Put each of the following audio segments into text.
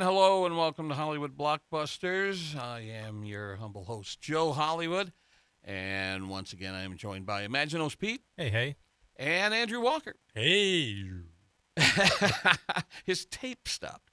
And hello and welcome to Hollywood Blockbusters. I am your humble host, Joe Hollywood. And once again, I am joined by Imaginos Pete Hey, hey. and Andrew Walker. Hey. His tape stopped.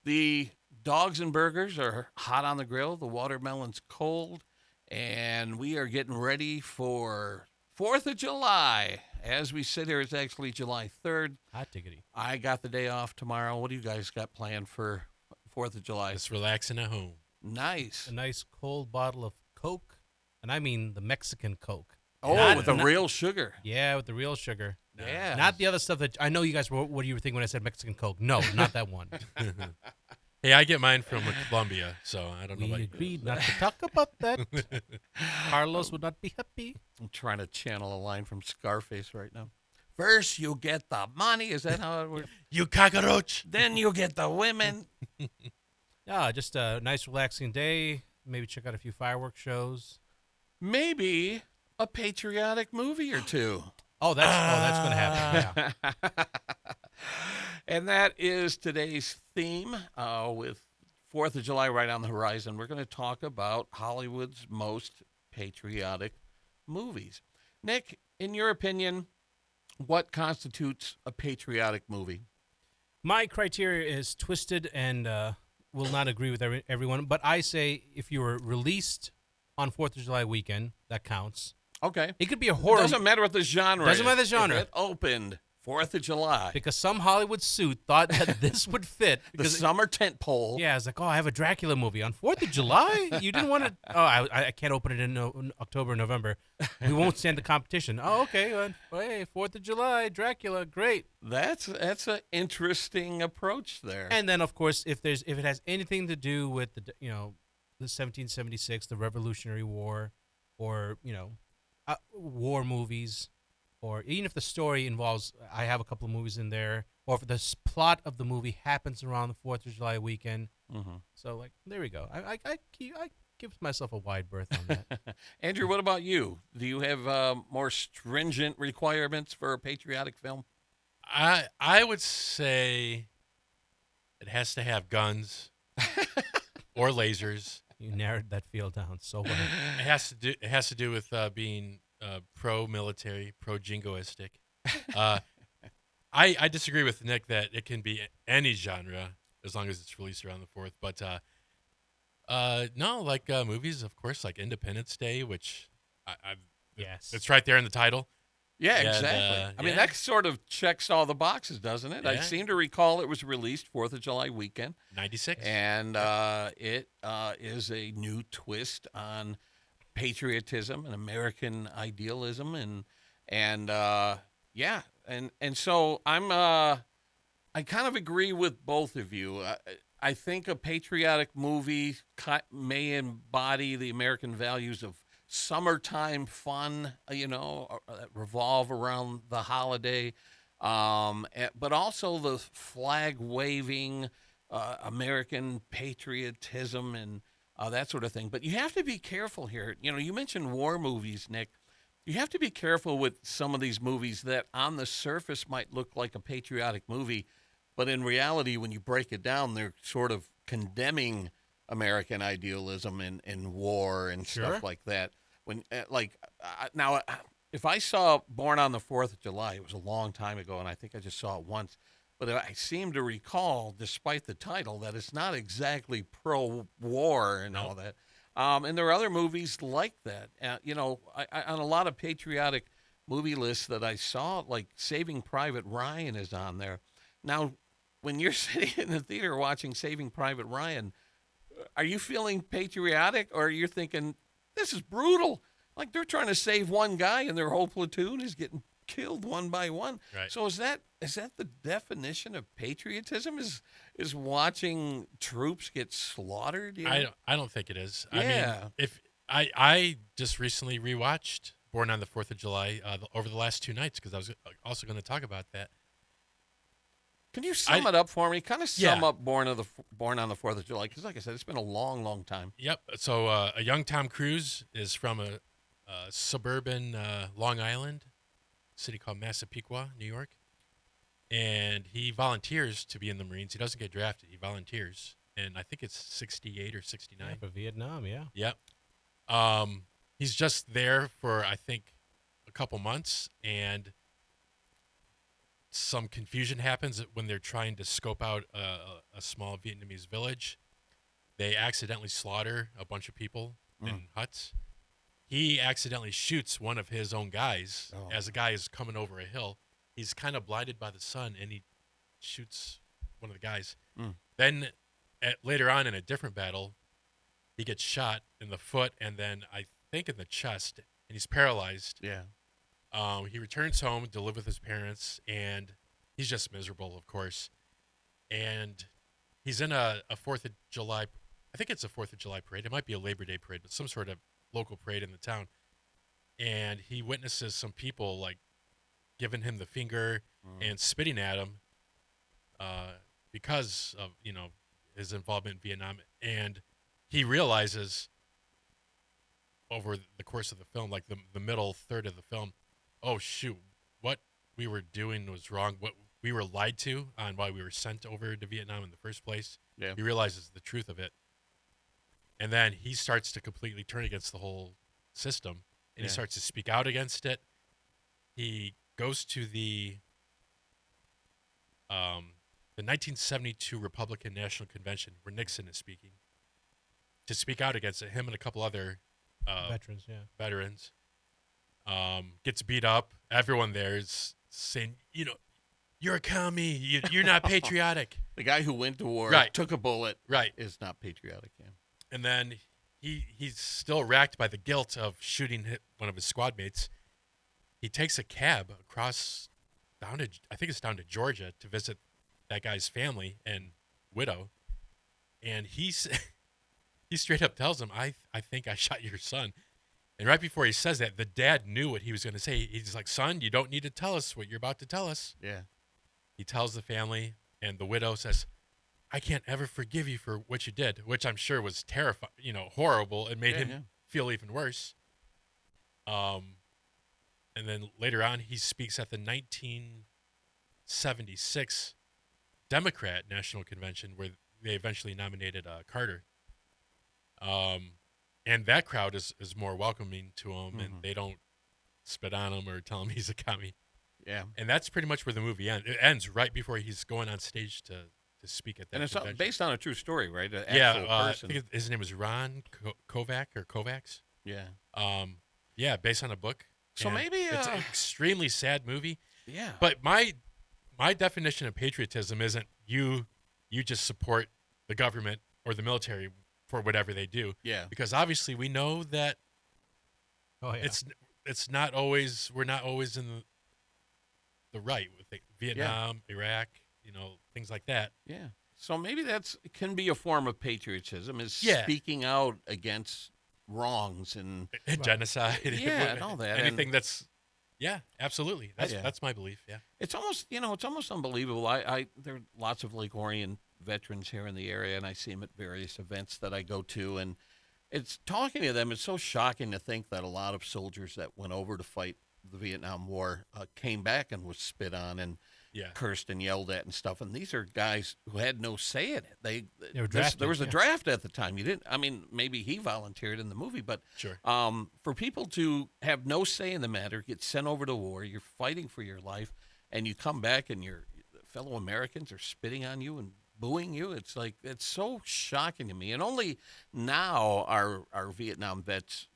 The dogs and burgers are hot on the grill. The watermelon's cold. And we are getting ready for 4th of July. As we sit here, it's actually July 3rd. Hot diggity. I got the day off tomorrow. What do you guys got planned for 4th of July? Just relaxing at home. Nice. A nice cold bottle of Coke, and I mean the Mexican Coke. Oh, with the real sugar. Yeah, with the real sugar. Yeah. Not the other stuff that I know you guys were. What do you think when I said Mexican Coke? No, not that one. Hey, I get mine from Colombia, so I don't know We about agreed not to talk about that. Carlos would not be happy. I'm trying to channel a line from Scarface right now. First, you get the money. Is that how it works? you cockroach. Then you get the women. Yeah, just a nice relaxing day. Maybe check out a few fireworks shows. Maybe a patriotic movie or two. That's going to happen. Yeah. And that is today's theme with 4th of July right on the horizon. We're going to talk about Hollywood's most patriotic movies. Nick, in your opinion, what constitutes a patriotic movie? My criteria is twisted and will not agree with everyone, but I say if you were released on 4th of July weekend, that counts. Okay. It could be a horror. Doesn't matter what the genre Doesn't is. matter the genre. If it opened 4th of July. Because some Hollywood suit thought that this would fit. The Because summer tent pole. yeah, it's like, oh, I have a Dracula movie on 4th of July? You didn't want to? Oh, I can't open it in October, November. We won't stand the competition. Oh, okay. Hey, 4th of July, Dracula, great. That's an interesting approach there. And then, of course, if it has anything to do with the 1776, the Revolutionary War, or war movies, or even if the story involves, I have a couple of movies in there, or if the plot of the movie happens around the 4th of July weekend. Mm-hmm. So, like, there we go. I give myself a wide berth on that. Andrew, what about you? Do you have more stringent requirements for a patriotic film? I would say it has to have guns or lasers. You narrowed that field down so well. It has to do with being pro-military, pro-jingoistic. I disagree with Nick that it can be any genre as long as it's released around the 4th. But no, like movies, of course, like Independence Day, which Yes. it's right there in the title. Yeah, And, exactly. I mean, yeah. that sort of checks all the boxes, doesn't it? I Yeah. seem to recall it was released 4th of July weekend. 96. And it is a new twist on patriotism and American idealism. And so I kind of agree with both of you. I think a patriotic movie may embody the American values of summertime fun, that revolve around the holiday, but also the flag waving, American patriotism and that sort of thing. But you have to be careful here. You mentioned war movies, Nick. You have to be careful with some of these movies that on the surface might look like a patriotic movie, but in reality, when you break it down, they're sort of condemning American idealism and war and Sure. stuff like that. Now, if I saw Born on the 4th of July, it was a long time ago, and I think I just saw it once. But I seem to recall, despite the title, that it's not exactly pro-war and all that. And there are other movies like that. On a lot of patriotic movie lists that I saw, like Saving Private Ryan is on there. Now, when you're sitting in the theater watching Saving Private Ryan, are you feeling patriotic, or are you thinking, this is brutal? Like they're trying to save one guy and their whole platoon is getting killed one by one. Right. So is that the definition of patriotism? Is watching troops get slaughtered? I don't think it is. Yeah. I mean, if I just recently rewatched Born on the 4th of July over the last 2 nights because I was also going to talk about that. Can you sum it up for me? Kind of sum Yeah. up Born on the 4th of July, because like I said, it's been a long, long time. Yep. So a young Tom Cruise is from a suburban Long Island city called Massapequa, New York. and he volunteers to be in the Marines. He doesn't get drafted. He volunteers, and I think it's 68 or 69. Yeah, for Vietnam, yeah. Yep. He's just there for, I think, a couple months, and some confusion happens when they're trying to scope out a small Vietnamese village. They accidentally slaughter a bunch of people in huts. He accidentally shoots one of his own guys as a guy is coming over a hill. He's kind of blinded by the sun, and he shoots one of the guys. Then later on in a different battle, he gets shot in the foot and then I think in the chest, and he's paralyzed. Yeah. He returns home to live with his parents, and he's just miserable, of course. And he's in a 4th of July, I think it's a 4th of July parade. It might be a Labor Day parade, but some sort of local parade in the town. And he witnesses some people, like, giving him the finger and spitting at him because of, his involvement in Vietnam. And he realizes over the course of the film, like the middle third of the film, oh shoot, what we were doing was wrong. What we were lied to on why we were sent over to Vietnam in the first place. Yeah. He realizes the truth of it. And then he starts to completely turn against the whole system, and he starts to speak out against it. He goes to the 1972 Republican National Convention where Nixon is speaking to speak out against it. Him and a couple other veterans. Gets beat up. Everyone there is saying, you're a commie. You're not patriotic. The guy who went to war, took a bullet, is not patriotic. Yeah. And then he's still racked by the guilt of shooting one of his squad mates. He takes a cab across down to Georgia to visit that guy's family and widow. And he straight up tells him, I think I shot your son. And right before he says that, the dad knew what he was going to say. He's like, son, you don't need to tell us what you're about to tell us. Yeah. He tells the family, and the widow says, I can't ever forgive you for what you did, which I'm sure was terrifying, horrible. It made him feel even worse. And then later on, he speaks at the 1976 Democrat National Convention where they eventually nominated Carter. And that crowd is more welcoming to him, and they don't spit on him or tell him he's a commie. Yeah. And that's pretty much where the movie ends. It ends right before he's going on stage to speak at that And it's convention. based on a true story, right? An Yeah, actual I person. think his name was Ron Kovacs. Yeah. Yeah, based on a book. So And maybe it's an extremely sad movie. yeah. But my definition of patriotism isn't you just support the government or the military for whatever they do. Yeah. Because obviously we know that it's not always, we're not always in the right with Vietnam, Iraq, things like that. Yeah. So maybe can be a form of patriotism, is Yeah. speaking out against wrongs and Genocide. and all that. Anything that's, absolutely. That's my belief. Yeah. It's almost, it's almost unbelievable. There are lots of Lake Orion veterans here in the area, and I see them at various events that I go to, and it's talking to them. It's so shocking to think that a lot of soldiers that went over to fight the Vietnam War came back and was spit on and cursed and yelled at and stuff. And these are guys who had no say in it. They were drafted. There was a draft at the time. Maybe he volunteered in the movie, but Sure. For people to have no say in the matter, get sent over to war, you're fighting for your life, and you come back and your fellow Americans are spitting on you and booing you. It's so shocking to me. And only now our Vietnam vets,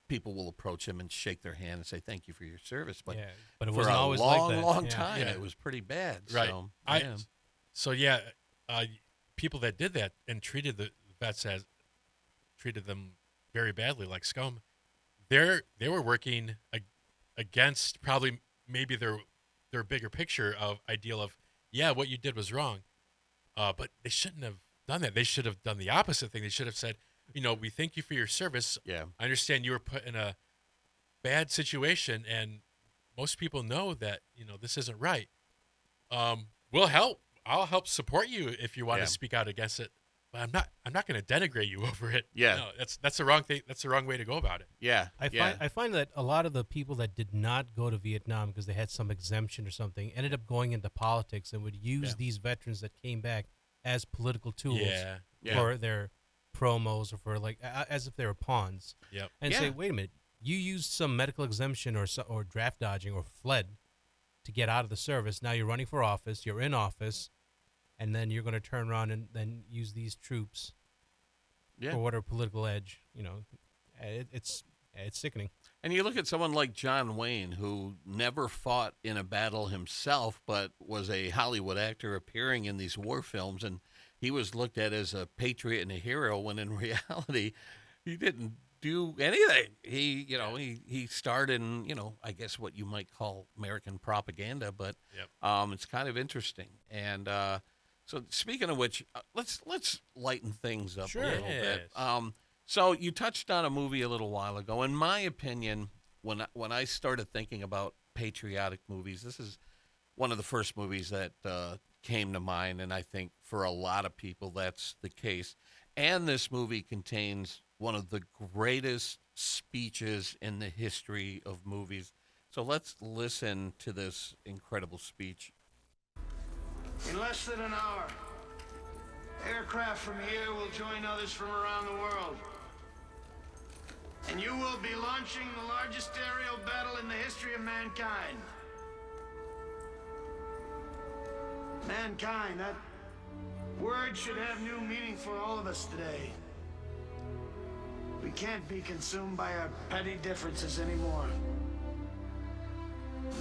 people will approach him and shake their hand and say thank you for your service. But but it for wasn't a always long, like that. long Yeah. time, Yeah. it was pretty bad. Right. So, People that did that and treated the vets treated them very badly, like scum. They were working against probably maybe their bigger picture of ideal of what you did was wrong, but they shouldn't have done that. They should have done the opposite thing. They should have said, we thank you for your service. Yeah. I understand you were put in a bad situation, and most people know that this isn't right. We'll help. I'll help support you if you want to speak out against it. but I'm not going to denigrate you over it. Yeah. No, that's the wrong thing. That's the wrong way to go about it. Yeah. I find that a lot of the people that did not go to Vietnam because they had some exemption or something ended up going into politics and would use these veterans that came back as political tools for their promos or for as if they were pawns. Yep. And say, wait a minute, you used some medical exemption or draft dodging or fled to get out of the service. Now you're running for office. You're in office. And then you're going to turn around and then use these troops for whatever political edge. It's sickening. And you look at someone like John Wayne, who never fought in a battle himself, but was a Hollywood actor appearing in these war films, and he was looked at as a patriot and a hero, when in reality, he didn't do anything. He starred in, I guess what you might call American propaganda, but it's kind of interesting. And so speaking of which, let's lighten things up a little bit. So you touched on a movie a little while ago. In my opinion, when I started thinking about patriotic movies, this is one of the first movies that came to mind, and I think for a lot of people that's the case. And this movie contains one of the greatest speeches in the history of movies. So let's listen to this incredible speech. In less than an hour, aircraft from here will join others from around the world. And you will be launching the largest aerial battle in the history of mankind. Mankind, that word should have new meaning for all of us today. We can't be consumed by our petty differences anymore.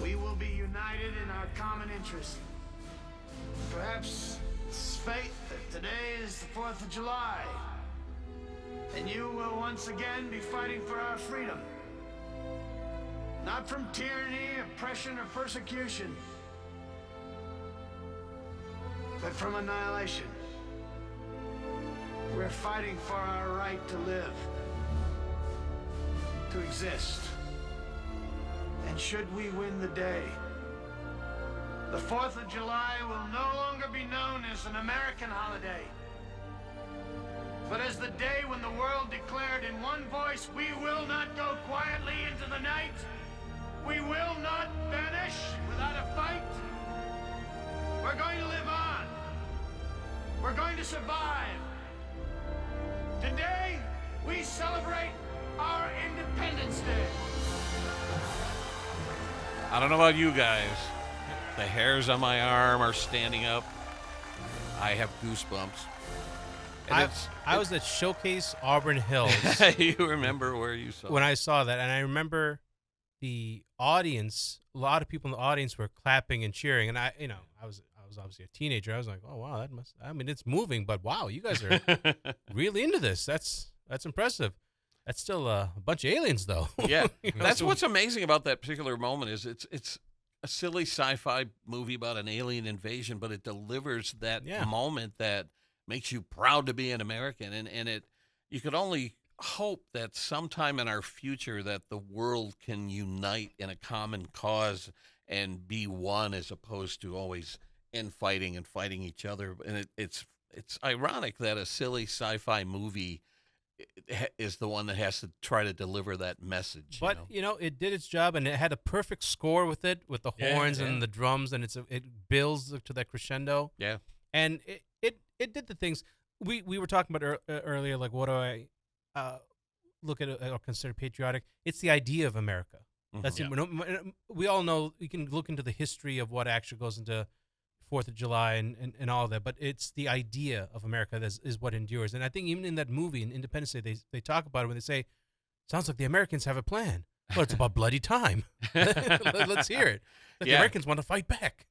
We will be united in our common interest. Perhaps it's fate that today is the 4th of July, and you will once again be fighting for our freedom. Not from tyranny, oppression, or persecution, but from annihilation. We're fighting for our right to live, to exist. And should we win the day, the 4th of July will no longer be known as an American holiday, but as the day when the world declared in one voice, we will not go quietly into the night. We will not vanish without a fight. We're going to live on. We're going to survive. Today, we celebrate our Independence Day. I don't know about you guys. The hairs on my arm are standing up. I have goosebumps. And I was at Showcase Auburn Hills. You remember where you saw when I saw that, and I remember the audience. A lot of people in the audience were clapping and cheering, and I was obviously a teenager. I was like, oh wow, it's moving, but wow, you guys are really into this. That's impressive. That's still a bunch of aliens, though. Yeah, that's what's amazing about that particular moment is it's a silly sci-fi movie about an alien invasion, but it delivers that moment that makes you proud to be an American, and you could only hope that sometime in our future that the world can unite in a common cause and be one, as opposed to always infighting and fighting each other. And it's ironic that a silly sci-fi movie is the one that has to try to deliver that message. But it did its job, and it had a perfect score with it, with the horns and the drums, and it builds to that crescendo. Yeah, and it did the things we were talking about earlier. Like, what do I look at or consider patriotic? It's the idea of America. That's we all know. You can look into the history of what actually goes into 4th of July and all of that, but it's the idea of America that is what endures. And I think even in that movie, in Independence Day, they talk about it when they say, sounds like the Americans have a plan. Well, it's about bloody time. Let's hear it. The Americans want to fight back.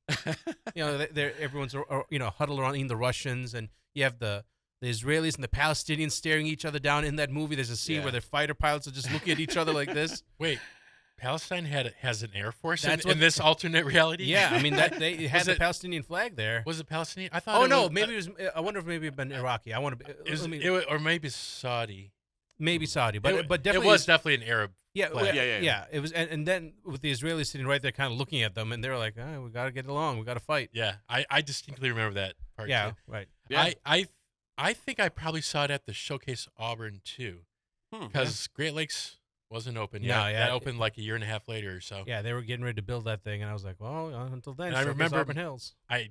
Everyone's huddled around, even the Russians, and you have the Israelis and the Palestinians staring each other down. In that movie, there's a scene where their fighter pilots are just looking at each other like this. Wait. Palestine has an air force in this alternate reality? Yeah, I mean, they had the Palestinian flag there. Was it Palestinian? I thought. Maybe it was. I wonder if maybe it been Iraqi. Or maybe Saudi. Maybe Saudi, but definitely it was definitely an Arab. flag. Yeah. It was, and then with the Israelis sitting right there, kind of looking at them, and they were like, "We got to get along. We got to fight." Yeah, I distinctly remember that part. Yeah, too. right. Yeah. I think I probably saw it at the Showcase Auburn too, because Great Lakes wasn't open yet. No, yeah, That opened like a year and a half later or so. Yeah, they were getting ready to build that thing, and I was like, well, until then, And I Showcase remember Auburn Hills. I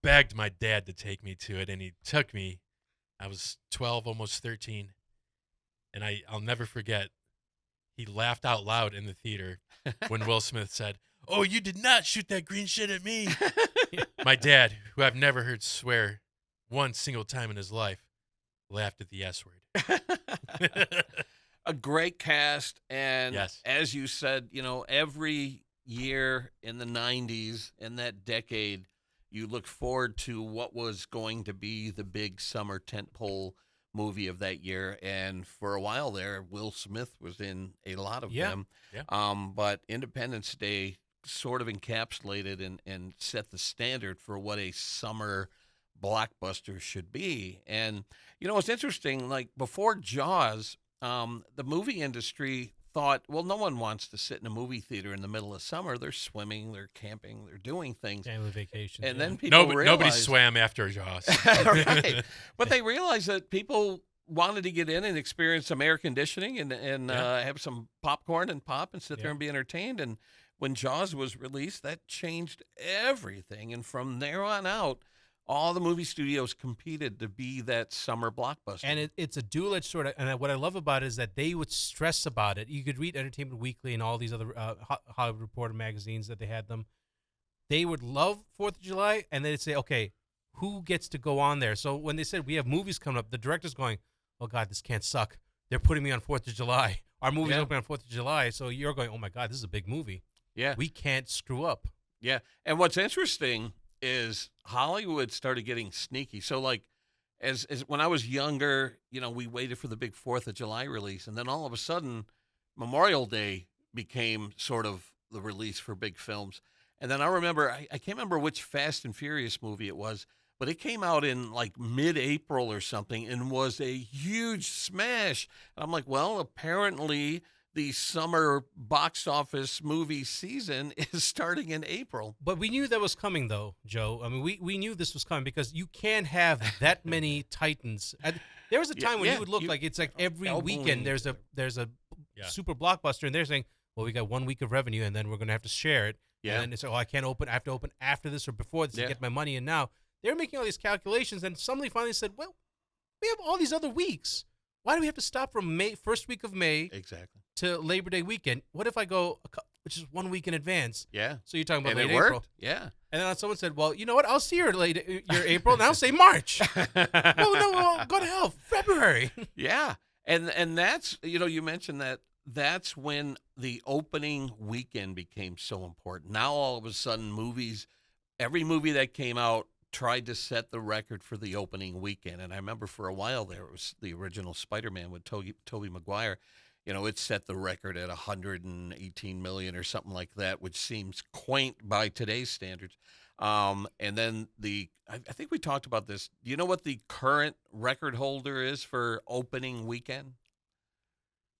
begged my dad to take me to it, and he took me. I was 12, almost 13, and I'll never forget. He laughed out loud in the theater when Will Smith said, "Oh, you did not shoot that green shit at me." My dad, who I've never heard swear one single time in his life, laughed at the S word. A great cast, and Yes. as you said, every year in the 90s, in that decade, you look forward to what was going to be the big summer tentpole movie of that year. And for a while there, Will Smith was in a lot of them. Yeah. But Independence Day sort of encapsulated and set the standard for what a summer blockbuster should be. And, it's interesting, like before Jaws, the movie industry thought, well, no one wants to sit in a movie theater in the middle of summer. They're swimming, they're camping, they're doing things. Family vacation. And then people Nobody realized, swam after Jaws. right. But they realized that people wanted to get in and experience some air conditioning and have some popcorn and pop and sit there and be entertained. And when Jaws was released, that changed everything. And from there on out, all the movie studios competed to be that summer blockbuster. And it's a dual-edged sword. And what I love about it is that they would stress about it. You could read Entertainment Weekly and all these other Hollywood Reporter magazines that they had them. They would love 4th of July, and they'd say, okay, who gets to go on there? So when they said, we have movies coming up, the director's going, oh, God, this can't suck. They're putting me on 4th of July. Our movie's open on 4th of July. So you're going, oh, my God, this is a big movie. Yeah. We can't screw up. Yeah. And what's interesting is Hollywood started getting sneaky. So like as when I was younger, we waited for the big 4th of July release, and then all of a sudden Memorial Day became sort of the release for big films. And then I remember, I can't remember which Fast and Furious movie it was, but it came out in like mid-April or something and was a huge smash. And I'm like, well, apparently the summer box office movie season is starting in April. But we knew that was coming, though, Joe. I mean, we knew this was coming because you can't have that many titans. There was a time when you would look like it's like every weekend there's a super blockbuster, and they're saying, well, we got 1 week of revenue, and then we're going to have to share it. Yeah. And it's, I can't open. I have to open after this or before this to get my money in now. They're making all these calculations, and somebody finally said, well, we have all these other weeks. Why do we have to stop from first week of May Exactly. to Labor Day weekend? What if I go, which is 1 week in advance? Yeah. So you're talking about And late it worked. April. Yeah. And then someone said, well, you know what? I'll see your April, and I'll say March. no, go to hell. February. Yeah. And that's, you mentioned that's when the opening weekend became so important. Now all of a sudden every movie that came out tried to set the record for the opening weekend. And I remember for a while there, it was the original Spider-Man with Tobey Maguire. It set the record at 118 million or something like that, which seems quaint by today's standards. And then I think we talked about this. Do you know what the current record holder is for opening weekend?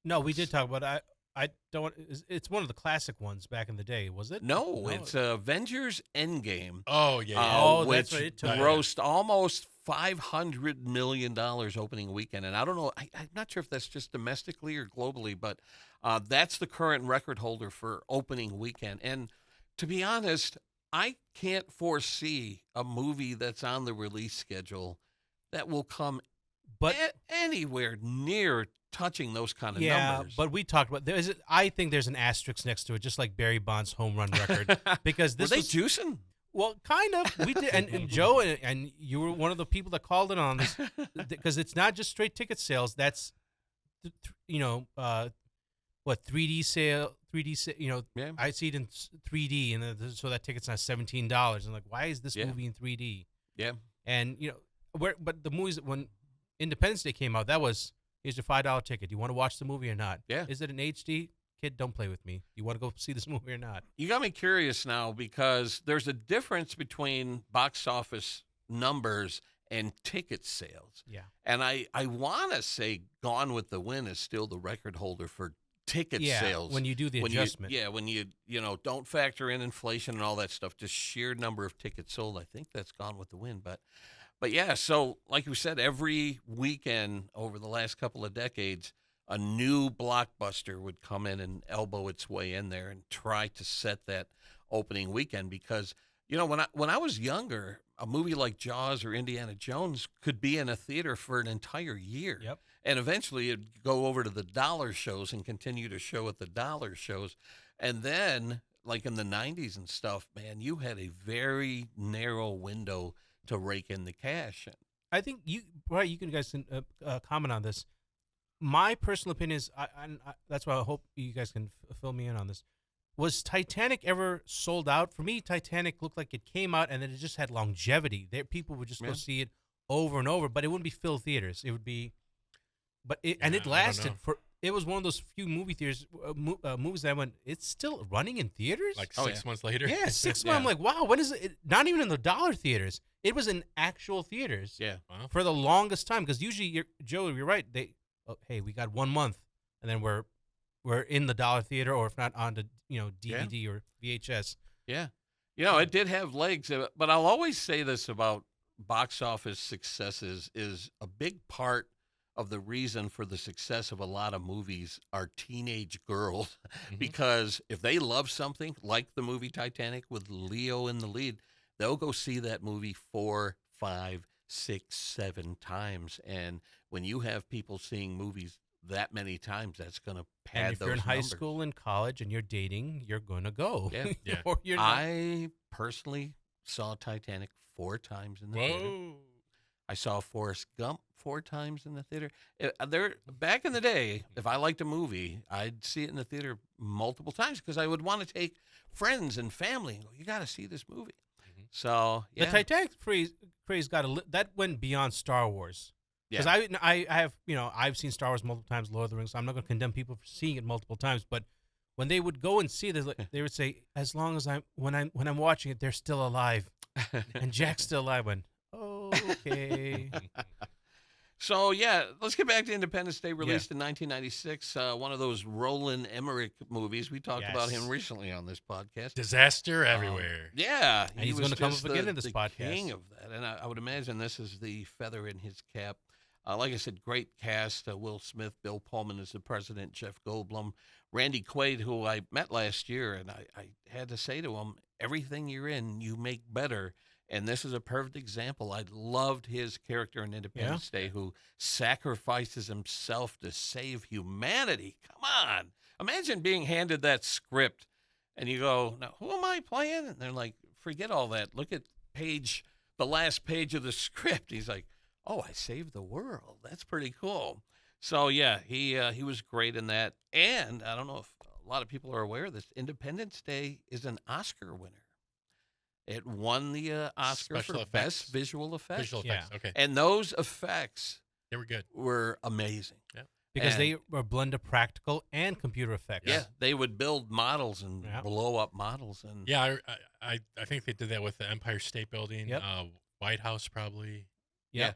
No, we did talk about it. I don't. It's one of the classic ones back in the day, was it? No, it's Avengers Endgame. Oh, yeah. Which that's right. It took- grossed almost $500 million opening weekend. And I don't know, I'm not sure if that's just domestically or globally, but that's the current record holder for opening weekend. And to be honest, I can't foresee a movie that's on the release schedule that will come anywhere near touching those kind of numbers. But we talked about I think there's an asterisk next to it, just like Barry Bonds' home run record, because this were they was juicing? Well, kind of. We did, and Joe and you were one of the people that called it on this, because it's not just straight ticket sales. That's, 3D sale, 3D. Yeah. I see it in 3D, and so that ticket's not $17. And like, why is this movie in 3D? Yeah. And but the movies when Independence Day came out, that was, here's your $5 ticket. Do you want to watch the movie or not? Yeah. Is it an HD? Kid, don't play with me. You want to go see this movie or not? You got me curious now, because there's a difference between box office numbers and ticket sales. Yeah. And I want to say Gone with the Wind is still the record holder for ticket sales. When you do the adjustment. When you don't factor in inflation and all that stuff, just sheer number of tickets sold. I think that's Gone with the Wind. But But yeah, so like you said, every weekend over the last couple of decades, a new blockbuster would come in and elbow its way in there and try to set that opening weekend. Because when I was younger, a movie like Jaws or Indiana Jones could be in a theater for an entire year. Yep. And eventually it'd go over to the dollar shows and continue to show at the dollar shows. And then, like in the 90s and stuff, man, you had a very narrow window to rake in the cash. I think you guys can comment on this. My personal opinion is, that's why I hope you guys can fill me in on this. Was Titanic ever sold out? For me, Titanic looked like it came out and then it just had longevity. People would just go see it over and over, but it wouldn't be filled theaters. It would be, and it lasted for. It was one of those few movie theaters movies that I went. It's still running in theaters. Like 6 months later. Yeah, 6 months. I'm like, wow, when is it? Not even in the dollar theaters. It was in actual theaters. Yeah. Wow. For the longest time, because usually, Joe, you're right. Hey, we got 1 month, and then we're in the dollar theater, or if not on the DVD or VHS. Yeah. It did have legs, but I'll always say this about box office successes is a big part of the reason for the success of a lot of movies are teenage girls. Because if they love something like the movie Titanic with Leo in the lead, they'll go see that movie 4, 5, 6, 7 times. And when you have people seeing movies that many times, that's going to pad And if those you're in high numbers. school and college and you're dating, you're going to go. Yeah. Yeah. Or you're not. I personally saw Titanic 4 times in the theater. Whoa. I saw Forrest Gump 4 times in the theater. Back in the day, if I liked a movie, I'd see it in the theater multiple times because I would want to take friends and family and go, you got to see this movie. So, yeah. The Titanic craze that went beyond Star Wars. Yeah. Because I have, I've seen Star Wars multiple times, Lord of the Rings, so I'm not going to condemn people for seeing it multiple times. But when they would go and see it, they would say, as long as when I'm watching it, they're still alive. And Jack's still alive. When, okay. So, yeah, let's get back to Independence Day, released in 1996. One of those Roland Emmerich movies. We talked about him recently on this podcast. Disaster everywhere. Yeah. And he's going to come up again in this podcast. King of that. And I would imagine this is the feather in his cap. Like I said, great cast. Will Smith, Bill Pullman is the president, Jeff Goldblum, Randy Quaid, who I met last year, and I had to say to him, everything you're in, you make better. And this is a perfect example. I loved his character in Independence Day, who sacrifices himself to save humanity. Come on. Imagine being handed that script, and you go, now, who am I playing? And they're like, forget all that. Look at the last page of the script. He's like, oh, I saved the world. That's pretty cool. So, yeah, he was great in that. And I don't know if a lot of people are aware of this. Independence Day is an Oscar winner. It won the Oscar Special for effects. Best Visual Effects. Visual effects. Okay. And those effects They were good. were amazing. Yeah. Because And- they were a blend of practical and computer effects. Yeah, they would build models and Yeah. blow up models. And Yeah, I think they did that with the Empire State Building, Yep. White House probably. Yeah.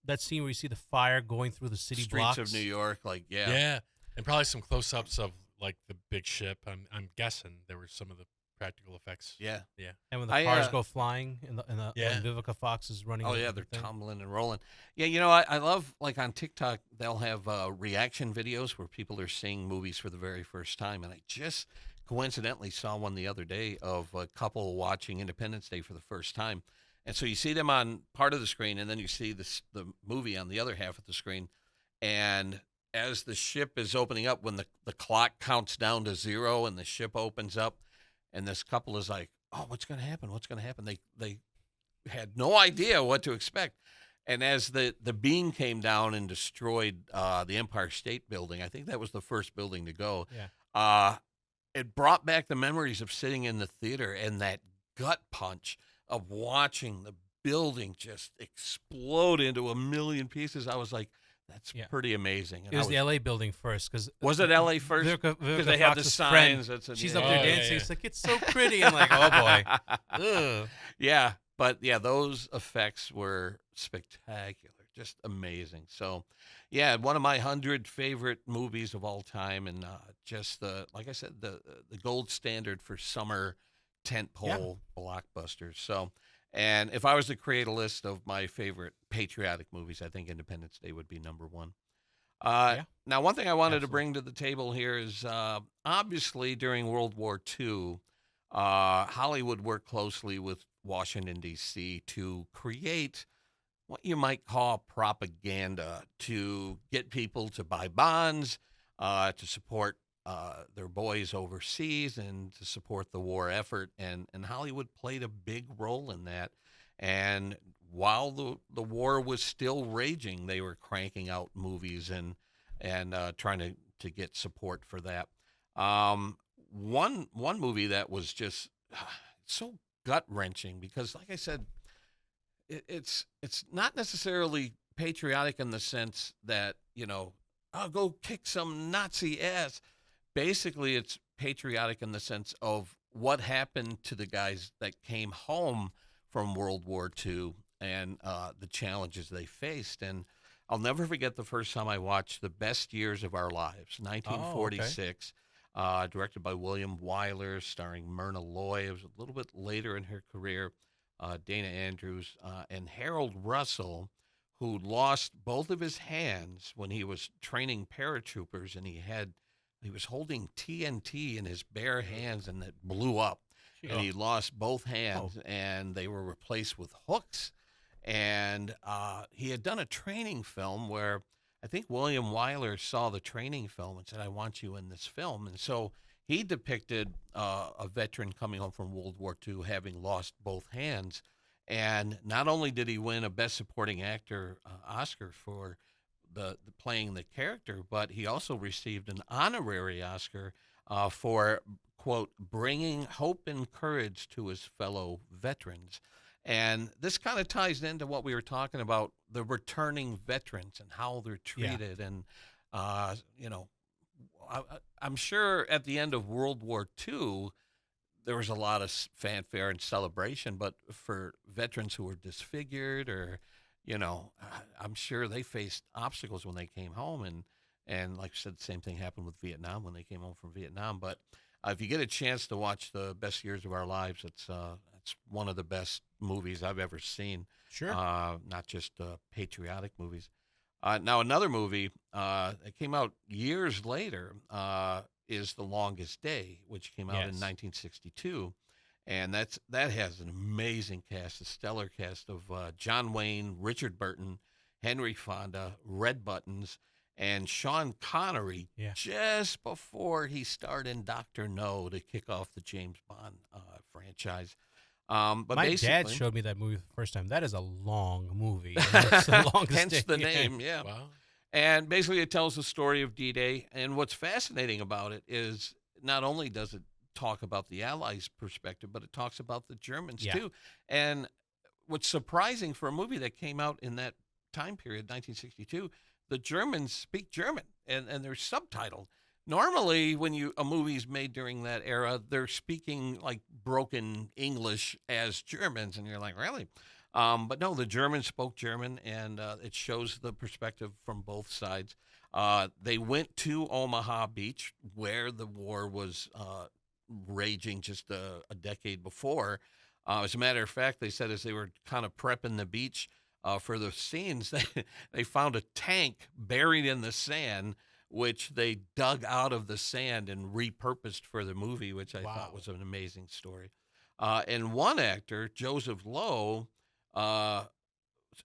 That scene where you see the fire going through the city streets blocks. of New York, Yeah. And probably some close-ups of like the big ship. I'm guessing there were some of the practical effects. Yeah. Yeah. And when the I, cars go flying and Yeah. when Vivica Fox is running. Oh, over yeah, the they're thing. tumbling and rolling. Yeah, I love, like on TikTok, they'll have reaction videos where people are seeing movies for the very first time. And I just coincidentally saw one the other day of a couple watching Independence Day for the first time. And so you see them on part of the screen, and then you see the movie on the other half of the screen. And as the ship is opening up, when the clock counts down to 0 and the ship opens up, and this couple is like, oh, what's going to happen? What's going to happen? They had no idea what to expect. And as the beam came down and destroyed the Empire State Building, I think that was the first building to go. Yeah. It brought back the memories of sitting in the theater and that gut punch of watching the building just explode into a million pieces. I was like, that's pretty amazing. And It was the LA building first. Was it LA first? Because they have the signs. She's yeah. up there Oh, yeah, dancing. yeah. It's like, it's so pretty. I'm like, oh, boy. Ugh. Yeah, but yeah, those effects were spectacular, just amazing. So, yeah, one of my 100 favorite movies of all time, and just like I said, the gold standard for summer tentpole blockbusters. So, And if I was to create a list of my favorite patriotic movies, I think Independence Day would be number one. Yeah, Now, one thing I wanted to absolutely. bring to the table here is obviously during World War II, Hollywood worked closely with Washington, D.C. to create what you might call propaganda to get people to buy bonds, to support their boys overseas, and to support the war effort. And Hollywood played a big role in that. And while the war was still raging, they were cranking out movies and trying to get support for that. One movie that was just so gut wrenching because, like I said, it's not necessarily patriotic in the sense that I'll go kick some Nazi ass. Basically, it's patriotic in the sense of what happened to the guys that came home from World War II and the challenges they faced. And I'll never forget the first time I watched The Best Years of Our Lives, Oh, okay. 1946, directed by William Wyler, starring Myrna Loy. It was a little bit later in her career. Dana Andrews, and Harold Russell, who lost both of his hands when he was training paratroopers, and he was holding TNT in his bare hands, and it blew up, and he lost both hands, and they were replaced with hooks, and he had done a training film where I think William Wyler saw the training film and said, "I want you in this film," and so he depicted a veteran coming home from World War II having lost both hands. And not only did he win a Best Supporting Actor Oscar for the playing the character, but he also received an honorary Oscar for, quote, bringing hope and courage to his fellow veterans. And this kind of ties into what we were talking about, the returning veterans and how they're Yeah. treated. And, you know, I, I'm sure at the end of World War II, there was a lot of fanfare and celebration, but for veterans who were disfigured or, I'm sure they faced obstacles when they came home. And like I said, the same thing happened with Vietnam when they came home from Vietnam. But if you get a chance to watch The Best Years of Our Lives, it's one of the best movies I've ever seen. Sure. Not just patriotic movies. Now, another movie that came out years later is The Longest Day, which came out in Yes. 1962. And that has an amazing cast, a stellar cast of John Wayne, Richard Burton, Henry Fonda, Red Buttons, and Sean Connery Yeah. just before he starred in Dr. No to kick off the James Bond franchise. But My basically, dad showed me that movie the first time. That is a long movie. It's the longest hence day. the name, yeah. Wow. And basically, it tells the story of D-Day. And what's fascinating about it is not only does it talk about the Allies' perspective, but it talks about the Germans Yeah. too. And what's surprising for a movie that came out in that time period, 1962, the Germans speak German and they're subtitled. Normally, when a movie's made during that era, they're speaking like broken English as Germans, and you're like, really? But no, the Germans spoke German, and it shows the perspective from both sides. They went to Omaha Beach, where the war was raging just a decade before. As a matter of fact, they said as they were kind of prepping the beach for the scenes, they found a tank buried in the sand, which they dug out of the sand and repurposed for the movie, which I thought was an amazing story. And one actor, Joseph Lowe,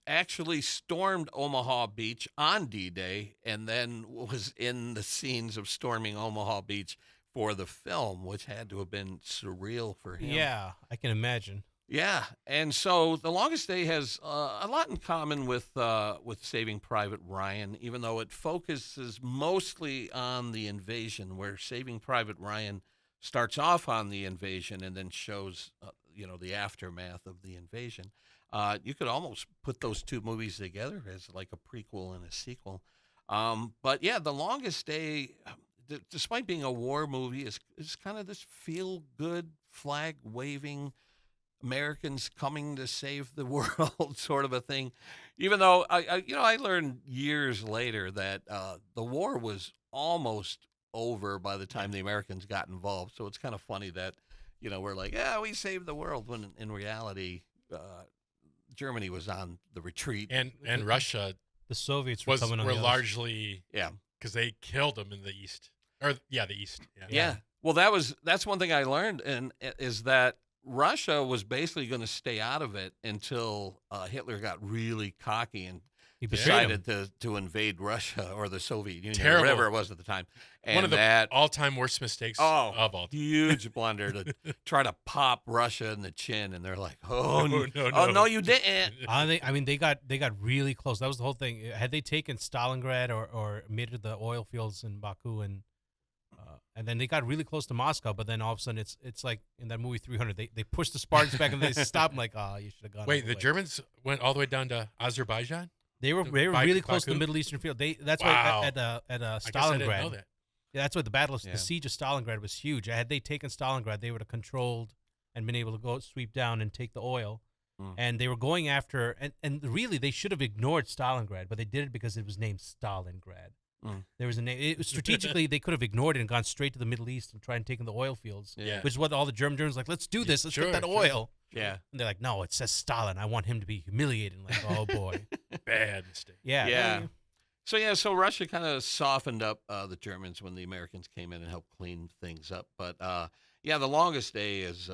actually stormed Omaha Beach on D-Day and then was in the scenes of storming Omaha Beach for the film, which had to have been surreal for him. Yeah, I can imagine. Yeah, and so The Longest Day has a lot in common with Saving Private Ryan, even though it focuses mostly on the invasion, where Saving Private Ryan starts off on the invasion and then shows the aftermath of the invasion. You could almost put those two movies together as like a prequel and a sequel. But yeah, The Longest Day, despite being a war movie, is kind of this feel-good, flag-waving, Americans coming to save the world sort of a thing. Even though I learned years later that the war was almost over by the time the Americans got involved. So it's kind of funny that we're like, yeah, we saved the world, when in reality Germany was on the retreat. And Russia The Soviets were were coming on the other largely yeah. because they killed them in the East. Or the East. Yeah. Yeah. Well, that's one thing I learned, and is that Russia was basically going to stay out of it until Hitler got really cocky and He betrayed decided to invade Russia or the Soviet Union, Terrible. or whatever it was at the time. And One of the that all-time worst mistakes of all time. huge blunder to try to pop Russia in the chin, and they're like, "Oh No, no, no. no, you didn't." I mean, they got really close. That was the whole thing. Had they taken Stalingrad or made it the oil fields in Baku and then they got really close to Moscow, but then all of a sudden it's like in that movie 300, they pushed the Spartans back and they stopped. I'm like, you should have gone. Wait, all the way. Germans went all the way down to Azerbaijan? They were really close to the Middle Eastern field. That's Wow. why at I guess I Stalingrad. didn't know that. Yeah, that's why the siege of Stalingrad was huge. Had they taken Stalingrad, they would have controlled and been able to go sweep down and take the oil. And they were going after, and really they should have ignored Stalingrad, but they did it because it was named Stalingrad. There was a name. Strategically, they could have ignored it and gone straight to the Middle East and tried and taken the oil fields. Yeah. Which is what all the Germans like. Let's do this. Let's Sure, get that sure. oil. Yeah. And they're like, no, it says Stalin. I want him to be humiliated. And like, oh boy. Bad mistake. Yeah. Yeah. So Russia kind of softened up the Germans when the Americans came in and helped clean things up. But the longest day is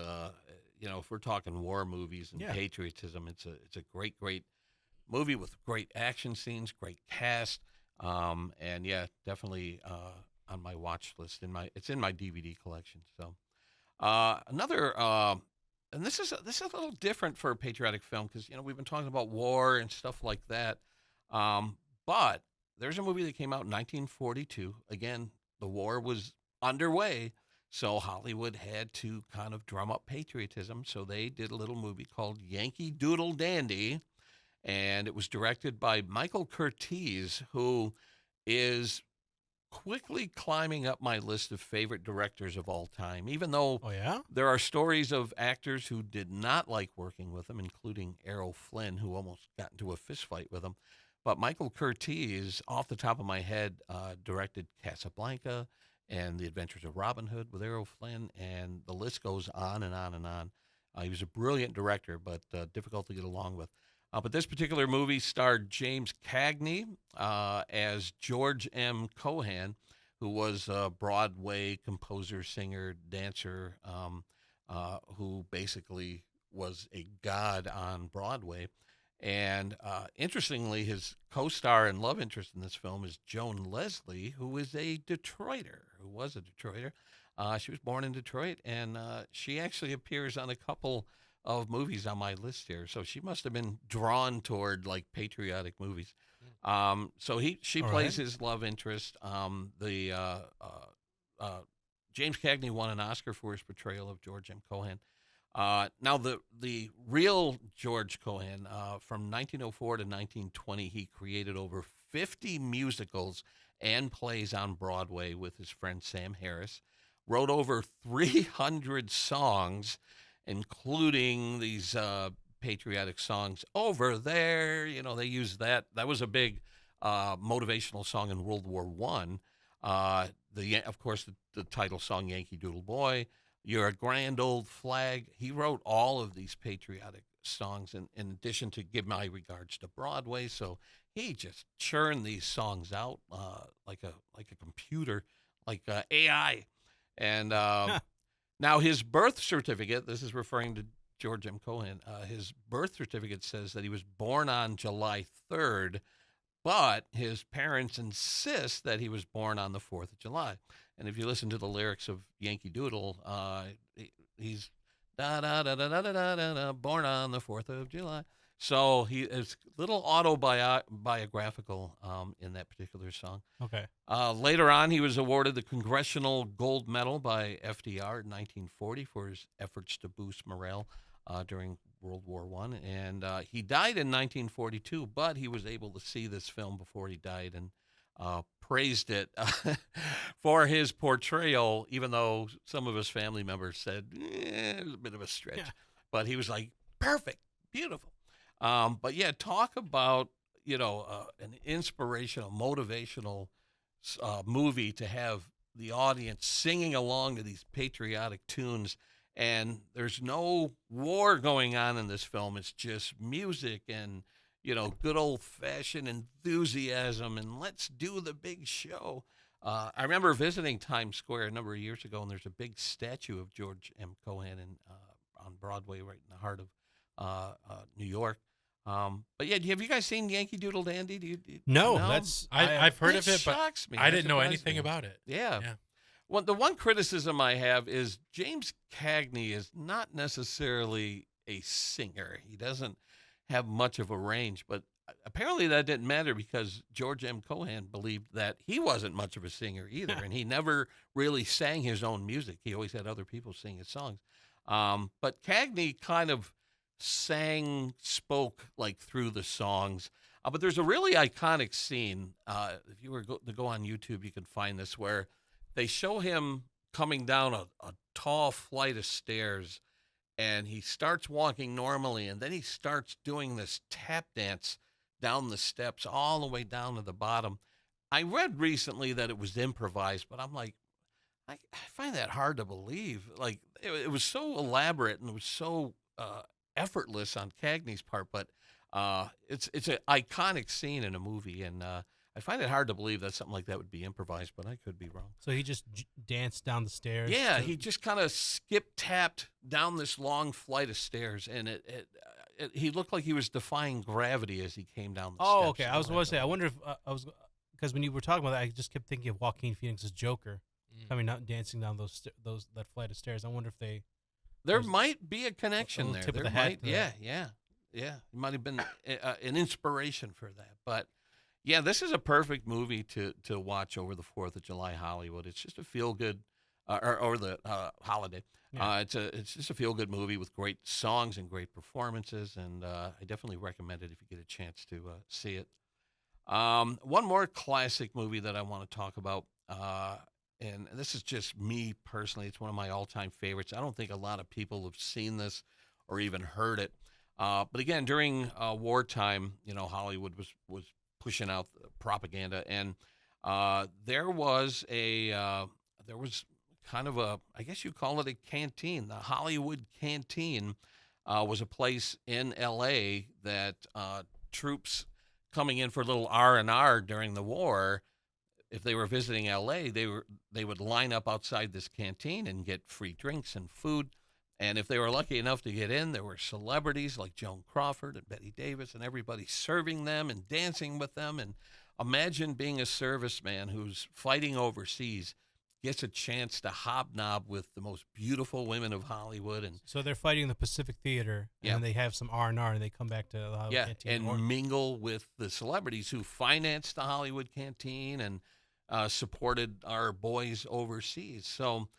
if we're talking war movies and patriotism, it's a great movie with great action scenes, great cast, and definitely on my watch list. It's in my DVD collection. So another. And this is a little different for a patriotic film because we've been talking about war and stuff like that, but there's a movie that came out in 1942. Again, the war was underway, so Hollywood had to kind of drum up patriotism. So they did a little movie called Yankee Doodle Dandy, and it was directed by Michael Curtiz, who is quickly climbing up my list of favorite directors of all time, even though there are stories of actors who did not like working with him, including Errol Flynn, who almost got into a fistfight with him. But Michael Curtiz, off the top of my head, directed Casablanca and The Adventures of Robin Hood with Errol Flynn, and the list goes on and on and on. He was a brilliant director, but difficult to get along with. But this particular movie starred James Cagney as George M. Cohan, who was a Broadway composer, singer, dancer, who basically was a god on Broadway. And interestingly, his co-star and love interest in this film is Joan Leslie, who was a Detroiter. She was born in Detroit, and she actually appears on a couple of movies on my list here. So she must have been drawn toward like patriotic movies. So she plays his love interest. James Cagney won an Oscar for his portrayal of George M. Cohan. Now, the real George Cohan, from 1904 to 1920, he created over 50 musicals and plays on Broadway with his friend Sam Harris, wrote over 300 songs, including these patriotic songs. Over there, they used that. That was a big motivational song in World War I. Of course, the title song, Yankee Doodle Boy, You're a Grand Old Flag. He wrote all of these patriotic songs in addition to Give My Regards to Broadway. So he just churned these songs out like a computer, like AI. And now his birth certificate, this is referring to George M. Cohan, his birth certificate says that he was born on July 3rd, but his parents insist that he was born on the 4th of July. And if you listen to the lyrics of Yankee Doodle, he's da da da da da da da da, born on the 4th of July. So he is a little autobiographical in that particular song. Okay. Later on, he was awarded the Congressional Gold Medal by FDR in 1940 for his efforts to boost morale during World War I. And he died in 1942, but he was able to see this film before he died and praised it for his portrayal, even though some of his family members said it was a bit of a stretch. Yeah. But he was like, perfect, beautiful. But yeah, talk about, an inspirational, motivational movie to have the audience singing along to these patriotic tunes and there's no war going on in this film. It's just music and good old fashioned enthusiasm, and let's do the big show. I remember visiting Times Square a number of years ago, and there's a big statue of George M. Cohan on Broadway, right in the heart of New York. But yeah, have you guys seen Yankee Doodle Dandy? No, no? that's I've heard That of it, but shocks me. I That didn't know surprised anything me. about it. Yeah. Yeah. Well, the one criticism I have is James Cagney is not necessarily a singer. He doesn't have much of a range, but apparently that didn't matter because George M. Cohan believed that he wasn't much of a singer either, and he never really sang his own music. He always had other people sing his songs. But Cagney kind of spoke like through the songs. But there's a really iconic scene. If you were to go on YouTube, you can find this where they show him coming down a tall flight of stairs, and he starts walking normally, and then he starts doing this tap dance down the steps all the way down to the bottom. I read recently that it was improvised, but I'm like, I find that hard to believe. Like, it was so elaborate and it was so effortless on Cagney's part, but it's an iconic scene in a movie, and I find it hard to believe that something like that would be improvised, but I could be wrong. So he just danced down the stairs. Yeah, he just kind of skip-tapped down this long flight of stairs, and he looked like he was defying gravity as he came down the steps. Oh, okay. I was going to say, I wonder if because when you were talking about that, I just kept thinking of Joaquin Phoenix's Joker coming out and dancing down that flight of stairs. I wonder if There might be a connection there. tip of There the hat might, to yeah. It might have been an inspiration for that. But yeah, this is a perfect movie to watch over the 4th of July Hollywood. It's just a feel good, or the holiday. Yeah. It's just a feel good movie with great songs and great performances, and I definitely recommend it if you get a chance to see it. One more classic movie that I want to talk about, and this is just me personally. It's one of my all-time favorites. I don't think a lot of people have seen this or even heard it. But again, during wartime, Hollywood was pushing out the propaganda, and there was kind of I guess you call it a canteen. The Hollywood Canteen was a place in L.A. that troops coming in for a little R&R during the war, if they were visiting L.A., they would line up outside this canteen and get free drinks and food. And if they were lucky enough to get in, there were celebrities like Joan Crawford and Betty Davis and everybody serving them and dancing with them. And imagine being a serviceman who's fighting overseas, gets a chance to hobnob with the most beautiful women of Hollywood. And So they're fighting in the Pacific Theater, Yeah. and they have some R&R, and they come back to the Hollywood Canteen. and mingle with the celebrities who financed the Hollywood Canteen and supported our boys overseas. So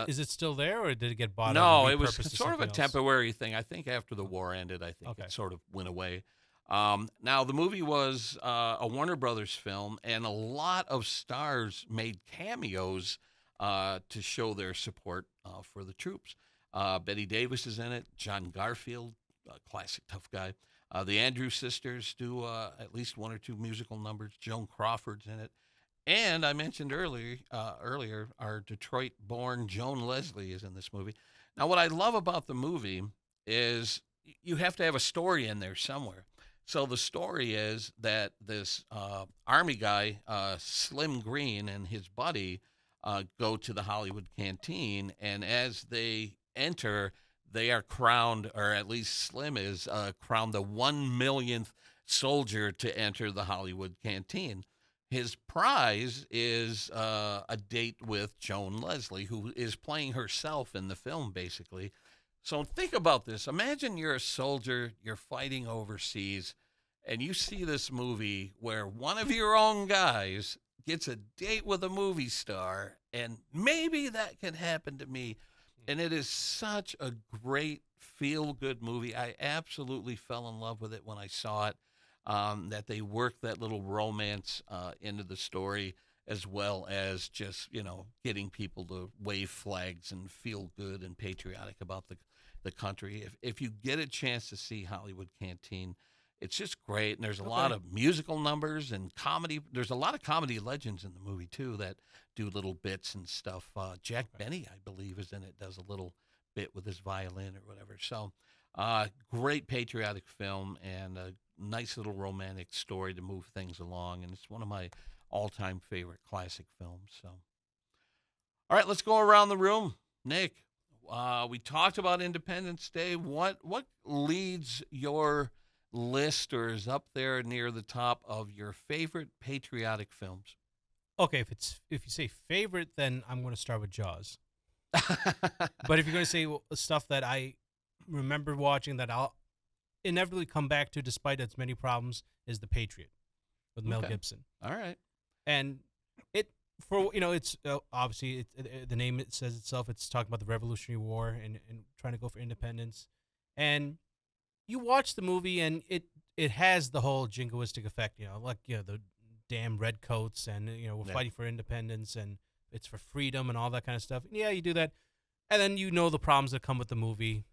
Is it still there, or did it get bought out? no, and it was repurposed to sort of a something else? temporary thing. I think after the war ended, I think Okay. it sort of went away. Now, the movie was a Warner Brothers film, and a lot of stars made cameos to show their support for the troops. Betty Davis is in it. John Garfield, a classic tough guy. The Andrews sisters do at least one or two musical numbers. Joan Crawford's in it. And I mentioned earlier, our Detroit-born Joan Leslie is in this movie. Now, what I love about the movie is you have to have a story in there somewhere. So the story is that this Army guy, Slim Green, and his buddy go to the Hollywood Canteen, and as they enter, they are crowned, or at least Slim is crowned the 1 millionth soldier to enter the Hollywood Canteen. His prize is a date with Joan Leslie, who is playing herself in the film, basically. So think about this. Imagine you're a soldier, you're fighting overseas, and you see this movie where one of your own guys gets a date with a movie star, and maybe that can happen to me. And it is such a great feel-good movie. I absolutely fell in love with it when I saw it. That they worked that little romance into the story, as well as just, getting people to wave flags and feel good and patriotic about the country. If you get a chance to see Hollywood Canteen, it's just great. And there's a lot of musical numbers and comedy. There's a lot of comedy legends in the movie, too, that do little bits and stuff. Jack Benny, I believe, is in it, does a little bit with his violin or whatever. So, great patriotic film and a nice little romantic story to move things along. And it's one of my all-time favorite classic films. So, all right, let's go around the room. Nick, we talked about Independence Day. What leads your list or is up there near the top of your favorite patriotic films? Okay, if you say favorite, then I'm going to start with Jaws. But if you're going to say stuff that I remember watching that I'll inevitably come back to despite its many problems, is The Patriot with Mel Gibson. All right. And it's obviously the name it says itself. It's talking about the Revolutionary War and trying to go for independence. And you watch the movie and it has the whole jingoistic effect, the damn redcoats and we're fighting for independence and it's for freedom and all that kind of stuff. Yeah, you do that, and then the problems that come with the movie.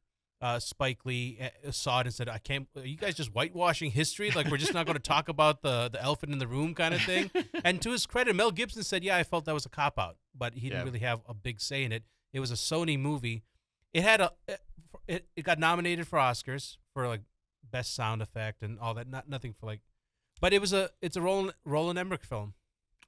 Spike Lee saw it and said, are you guys just whitewashing history? Like, we're just not going to talk about the elephant in the room kind of thing? And to his credit, Mel Gibson said, yeah, I felt that was a cop-out, but he didn't really have a big say in it. It was a Sony movie. It had it got nominated for Oscars for, like, best sound effect and all that. Nothing for, like, but it's a Roland Emmerich film.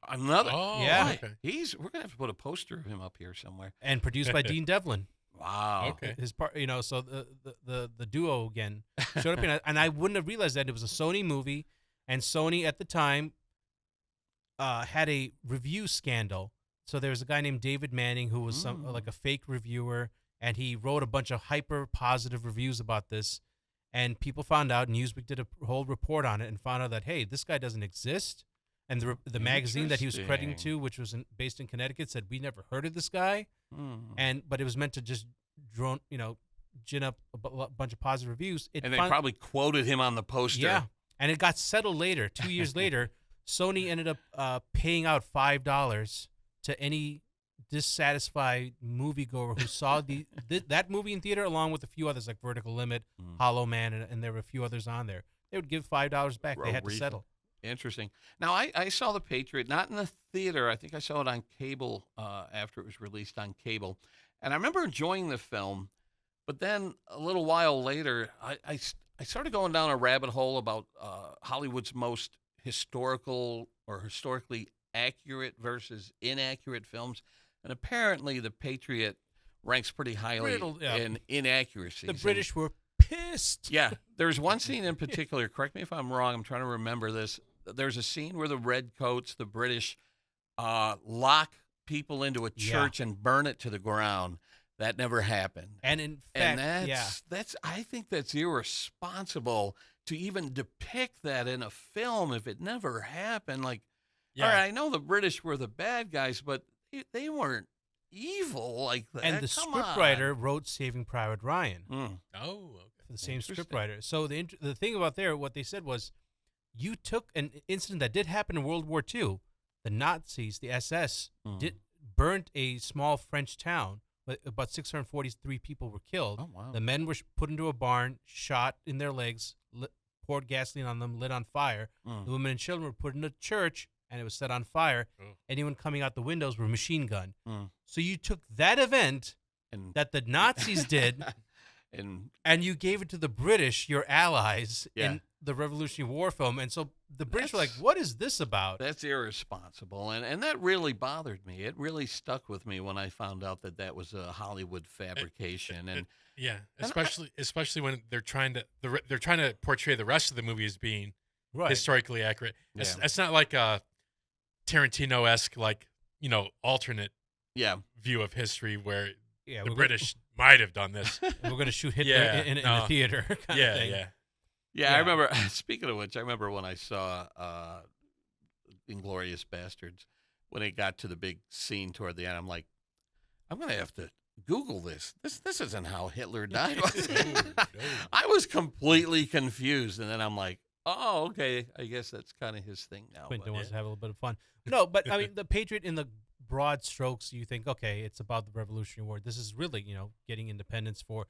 Another. Oh, yeah. Okay. We're going to have to put a poster of him up here somewhere. And produced by Dean Devlin. Wow. Okay. His part, so the duo again showed up, and I wouldn't have realized that it was a Sony movie, and Sony at the time had a review scandal. So there was a guy named David Manning who was like a fake reviewer, and he wrote a bunch of hyper positive reviews about this, and people found out. Newsweek did a whole report on it and found out that, hey, this guy doesn't exist. And the magazine that he was crediting to, which was based in Connecticut, said, we never heard of this guy. But it was meant to just gin up a bunch of positive reviews. And they probably quoted him on the poster. Yeah, and it got settled later. 2 years later, Sony ended up paying out $5 to any dissatisfied moviegoer who saw that movie in theater, along with a few others like Vertical Limit, Hollow Man, and there were a few others on there. They would give $5 back. They had to settle. Interesting. Now, I saw The Patriot, not in the theater. I think I saw it on cable after it was released on cable. And I remember enjoying the film, but then a little while later, I started going down a rabbit hole about Hollywood's most historically accurate versus inaccurate films. And apparently The Patriot ranks pretty highly in inaccuracies. The British were pissed. Yeah. There's one scene in particular, correct me if I'm wrong, I'm trying to remember this. There's a scene where the redcoats, the British, lock people into a church and burn it to the ground. That never happened. And in fact, that's I think that's irresponsible to even depict that in a film if it never happened. Like, all right, I know the British were the bad guys, but they weren't evil like that. And the scriptwriter wrote Saving Private Ryan. Oh, okay. For the same scriptwriter. So the thing about what they said was, you took an incident that did happen in World War II. The Nazis, the SS, burnt a small French town. About 643 people were killed. Oh, wow. The men were put into a barn, shot in their legs, poured gasoline on them, lit on fire. The women and children were put in a church, and it was set on fire. Anyone coming out the windows were machine gunned. So you took that event that the Nazis did, and you gave it to the British, your allies, in the Revolutionary War film. And so the British were like, what is this about? That's irresponsible. And that really bothered me. It really stuck with me when I found out that was a Hollywood fabrication. Especially when they're trying to portray the rest of the movie as being historically accurate. It's not like a Tarantino-esque, alternate view of history where the British might have done this. We're going to shoot Hitler in a theater kind of thing. Yeah, I remember, speaking of which, I remember when I saw Inglourious Bastards, when it got to the big scene toward the end, I'm like, I'm going to have to Google this. This isn't how Hitler died. I was completely confused, and then I'm like, oh, okay, I guess that's kind of his thing now. Quentin wants to have a little bit of fun. No, but I mean, The Patriot, in the broad strokes, you think, okay, it's about the Revolutionary War. This is really, getting independence for.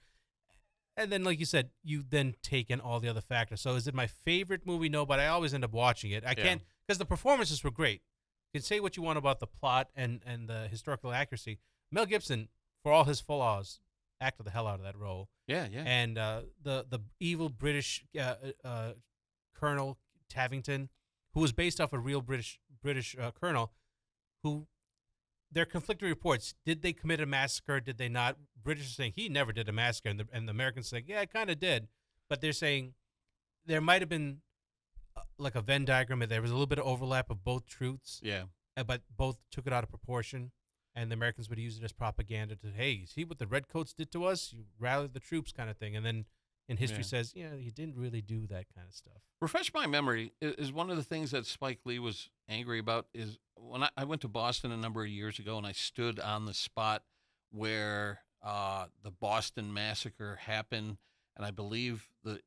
And then, like you said, you then take in all the other factors. So is it my favorite movie? No, but I always end up watching it. I can't, because the performances were great. You can say what you want about the plot and the historical accuracy. Mel Gibson, for all his flaws, acted the hell out of that role. Yeah, yeah. And the evil British Colonel Tavington, who was based off a real British colonel, who their conflicting reports. Did they commit a massacre? Did they not? British are saying he never did a massacre, and the Americans saying, yeah, I kind of did. But they're saying there might have been like a Venn diagram. There was a little bit of overlap of both truths. Yeah. But both took it out of proportion, and the Americans would use it as propaganda to, hey, see what the Redcoats did to us? You rallied the troops kind of thing. And then in history says, yeah, he didn't really do that kind of stuff. Refresh my memory, is one of the things that Spike Lee was angry about is when I went to Boston a number of years ago and I stood on the spot where the Boston Massacre happened, and I believe the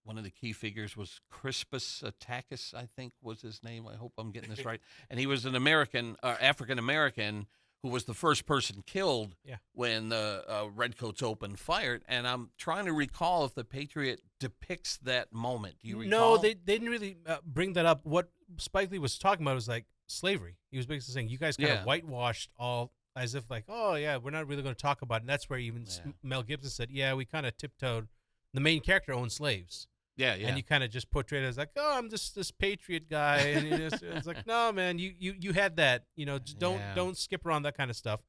one of the key figures was Crispus Attucks, I think was his name. I hope I'm getting this right. And he was an African American who was the first person killed when the Redcoats opened fire. And I'm trying to recall if the Patriot depicts that moment. Do you recall? No, they didn't really bring that up. What Spike Lee was talking about was like slavery. He was basically saying you guys kind of whitewashed all as if like, oh, yeah, we're not really going to talk about it. And that's where even Mel Gibson said, yeah, we kind of tiptoed. The main character owned slaves. Yeah, yeah. And you kind of just portrayed it as like, oh, I'm just this patriot guy. And it's like, no, man, you had that. You know, just don't skip around that kind of stuff.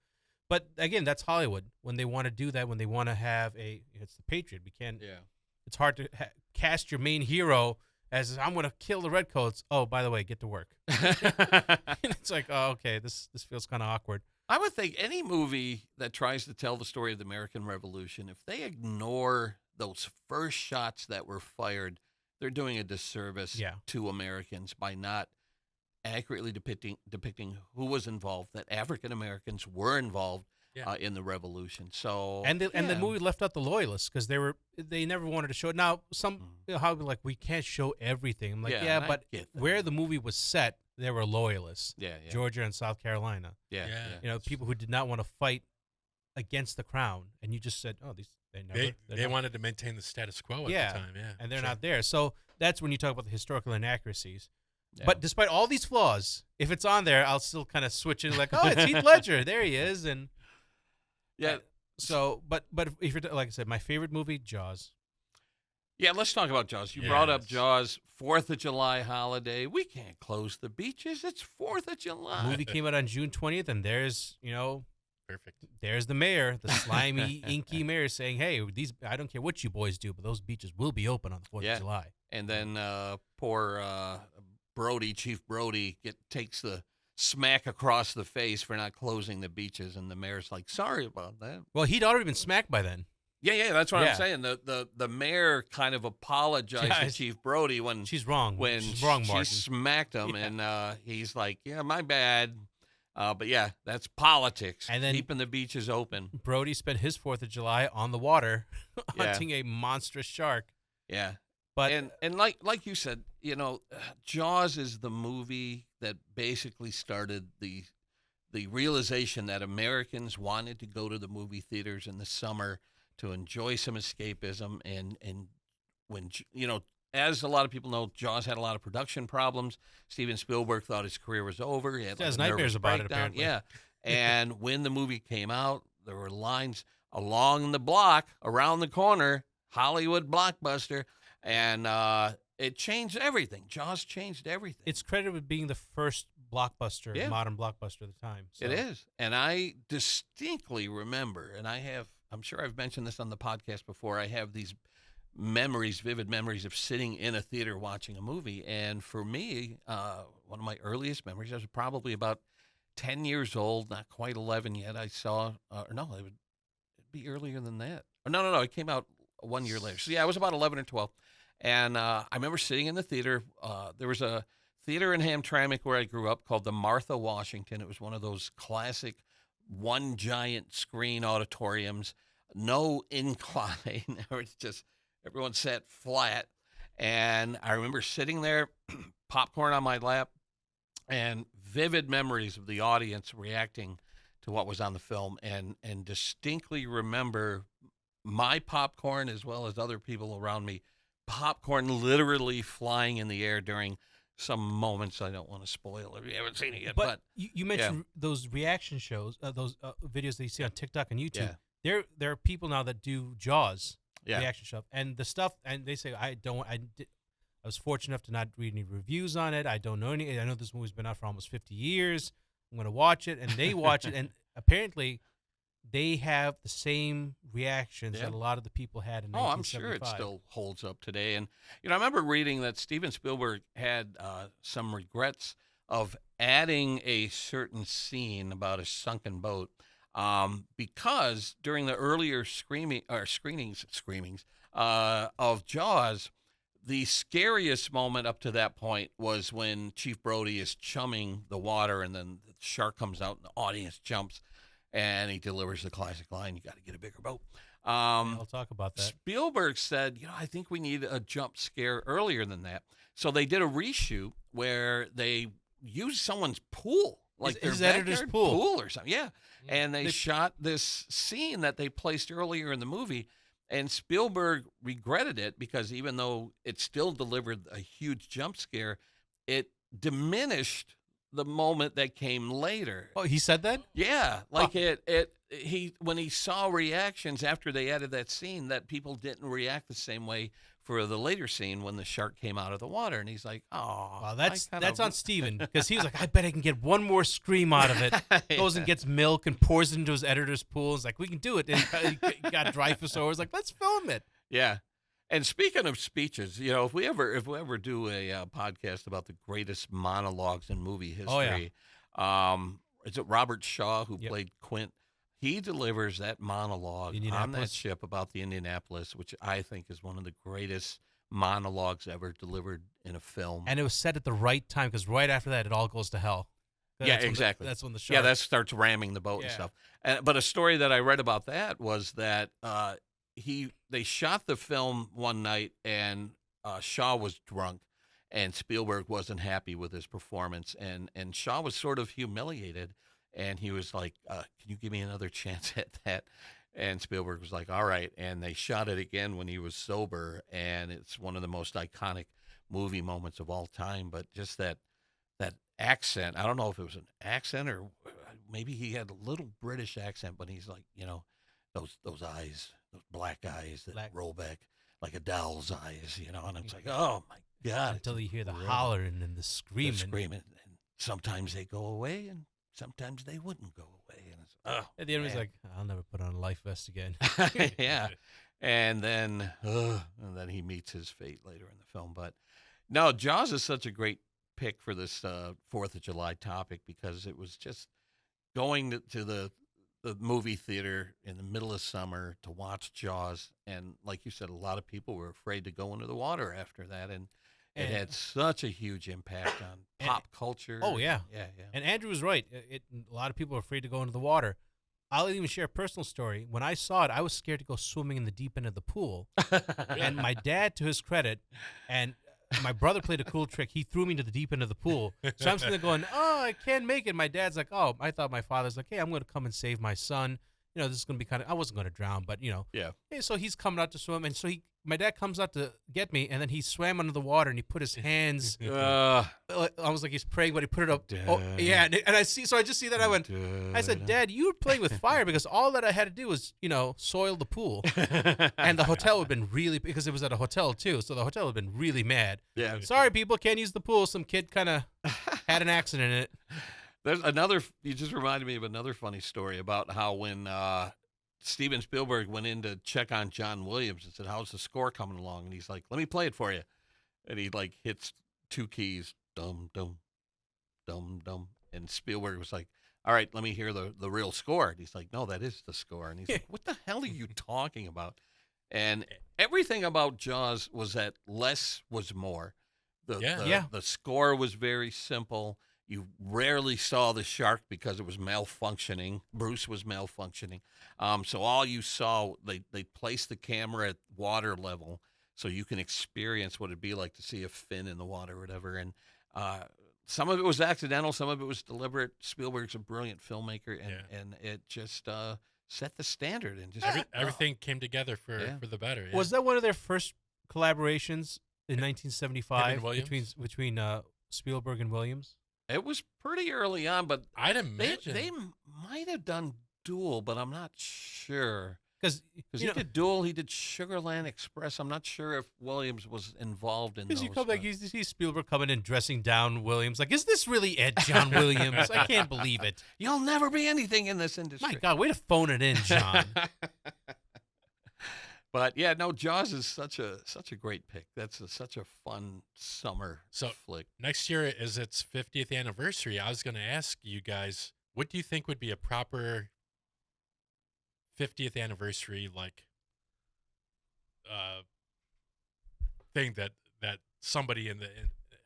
But again, that's Hollywood. When they want to do that, when they want to have it's the Patriot. We can't. Yeah. It's hard to cast your main hero as I'm going to kill the Redcoats. Oh, by the way, get to work. And it's like, oh, okay, this feels kind of awkward. I would think any movie that tries to tell the story of the American Revolution, if they ignore those first shots that were fired, they're doing a disservice to Americans by not accurately depicting who was involved, that African Americans were involved in the revolution. So and the movie left out the loyalists because they never wanted to show it. Now how like we can't show everything. I'm like but where the movie was set, there were loyalists. Georgia and South Carolina. You know, people who did not want to fight against the crown, and you just said, oh, they wanted to maintain the status quo at the time, and they're not there. So that's when you talk about the historical inaccuracies. But despite all these flaws, if it's on there, I'll still kind of switch it like, oh, it's Heath Ledger, there he is, and So, but if you're like I said, my favorite movie, Jaws. Yeah, let's talk about Jaws. You brought up Jaws, 4th of July holiday. We can't close the beaches. It's 4th of July. The movie came out on June 20th, and there's perfect. There's the mayor, the slimy, inky mayor saying, hey, I don't care what you boys do, but those beaches will be open on the 4th of July. And then poor Brody, Chief Brody, takes the smack across the face for not closing the beaches, and the mayor's like, sorry about that. Well, he'd already been smacked by then. Yeah, that's what I'm saying. The mayor kind of apologized to Chief Brody when she's wrong. When she's wrong, Martin. She smacked him, and he's like, yeah, my bad. But yeah, that's politics. And then keeping the beaches open. Brody spent his 4th of July on the water, hunting a monstrous shark. Yeah, but and like you said, you know, Jaws is the movie that basically started the realization that Americans wanted to go to the movie theaters in the summer to enjoy some escapism, and when as a lot of people know, Jaws had a lot of production problems. Steven Spielberg thought his career was over. He has nightmares about it, apparently. Yeah. And when the movie came out, there were lines along the block, around the corner, Hollywood Blockbuster, and it changed everything. Jaws changed everything. It's credited with being the first blockbuster, modern blockbuster at the time. So. It is. And I distinctly remember, and I'm sure I've mentioned this on the podcast before, I have these vivid memories of sitting in a theater watching a movie. And for me, one of my earliest memories, I was probably about 10 years old, not quite 11 yet. I saw, it'd be earlier than that. No, it came out 1 year later. So yeah, I was about 11 or 12. And I remember sitting in the theater. There was a theater in Hamtramck where I grew up called the Martha Washington. It was one of those classic one giant screen auditoriums, no incline. It's just everyone sat flat. And I remember sitting there, popcorn on my lap, and vivid memories of the audience reacting to what was on the film, and distinctly remember my popcorn as well as other people around me, popcorn literally flying in the air during some moments I don't want to spoil if you haven't seen it yet. But you mentioned those reaction shows, those videos that you see on TikTok and YouTube. Yeah. there are people now that do Jaws Yeah. reaction stuff, and the stuff, and they say I was fortunate enough to not read any reviews on it. I don't know any. I know this movie's been out for almost 50 years. I'm gonna watch it, and they watch it, and apparently they have the same reactions Yeah. that a lot of the people had in Oh, I'm sure 1975. it still holds up today. And, I remember reading that Steven Spielberg had some regrets of adding a certain scene about a sunken boat because during the earlier screenings of Jaws, the scariest moment up to that point was when Chief Brody is chumming the water and then the shark comes out and the audience jumps. And he delivers the classic line, "You got to get a bigger boat." I'll talk about that. Spielberg said, I think we need a jump scare earlier than that. So they did a reshoot where they used someone's pool, like His their editor's backyard pool. or something. Yeah. And they shot this scene that they placed earlier in the movie. And Spielberg regretted it because even though it still delivered a huge jump scare, it diminished the moment that came later. Oh, he said that? Yeah, like he when he saw reactions after they added that scene, that people didn't react the same way for the later scene when the shark came out of the water, and he's like, "Oh, Well, that's on Steven, because he was like, I bet I can get one more scream out of it. Goes and gets milk and pours it into his editor's pool. It's like, we can do it. And he got Dreyfus over. It's like, let's film it. Yeah. And speaking of speeches, if we ever do a podcast about the greatest monologues in movie history, is it Robert Shaw who played Quint? He delivers that monologue on that ship about the Indianapolis, which I think is one of the greatest monologues ever delivered in a film. And it was said at the right time, because right after that, it all goes to hell. Yeah, exactly. That's when the shark. Yeah, that starts ramming the boat and stuff. But a story that I read about that was that they shot the film one night and Shaw was drunk and Spielberg wasn't happy with his performance and Shaw was sort of humiliated and he was like, can you give me another chance at that? And Spielberg was like, all right. And they shot it again when he was sober, and it's one of the most iconic movie moments of all time. But just that accent, I don't know if it was an accent or maybe he had a little British accent, but he's like, those eyes, those black eyes that roll back like a doll's eyes, and it's like, oh my God. Until you hear the hollering and the screaming. And sometimes they go away and sometimes they wouldn't go away. And it's, At the end, he's like, I'll never put on a life vest again. yeah. And then he meets his fate later in the film. But no, Jaws is such a great pick for this 4th of July topic because it was just going to the movie theater in the middle of summer to watch Jaws. And like you said, a lot of people were afraid to go into the water after that. And it had such a huge impact on pop culture. Oh, yeah. Yeah. And Andrew was right. A lot of people are afraid to go into the water. I'll even share a personal story. When I saw it, I was scared to go swimming in the deep end of the pool. And my dad, to his credit, and my brother played a cool trick. He threw me into the deep end of the pool. So I'm sitting there going, I can't make it. My dad's like, I thought my father's like, hey, I'm going to come and save my son. This is going to be I wasn't going to drown, but, Yeah. Hey, so he's coming out to swim. And so my dad comes out to get me, and then he swam under the water, and he put his hands, almost like he's praying, but he put it up. Oh, yeah, and I just see that. I said, Dad, you were playing with fire because all that I had to do was, soil the pool. And the hotel would have been because it was at a hotel too, so the hotel would have been really mad. Yeah. Sorry, people, can't use the pool. Some kid kind of had an accident in it. There's you just reminded me of another funny story about how when Steven Spielberg went in to check on John Williams and said, how's the score coming along? And he's like, let me play it for you. And he hits 2 keys, dum, dum, dum, dum. And Spielberg was like, all right, let me hear the real score. And he's like, no, that is the score. And he's like, what the hell are you talking about? And everything about Jaws was that less was more. The score was very simple. You rarely saw the shark because it was malfunctioning. Bruce was malfunctioning. So all you saw, they placed the camera at water level so you can experience what it'd be like to see a fin in the water or whatever. And some of it was accidental. Some of it was deliberate. Spielberg's a brilliant filmmaker, and it just set the standard. And just everything came together for the better. Yeah. Was that one of their first collaborations in 1975 between Spielberg and Williams? It was pretty early on, but I'd imagine they might have done Duel, but I'm not sure. Because Because he did Duel, he did Sugarland Express. I'm not sure if Williams was involved in those. you come back, but- you see Spielberg coming in dressing down Williams. Like, is this really Ed John Williams? I can't believe it. You'll never be anything in this industry. My God, way to phone it in, John. But yeah, no, Jaws is such a great pick. That's such a fun summer flick. Next year is its 50th anniversary. I was going to ask you guys, what do you think would be a proper 50th anniversary thing that somebody in the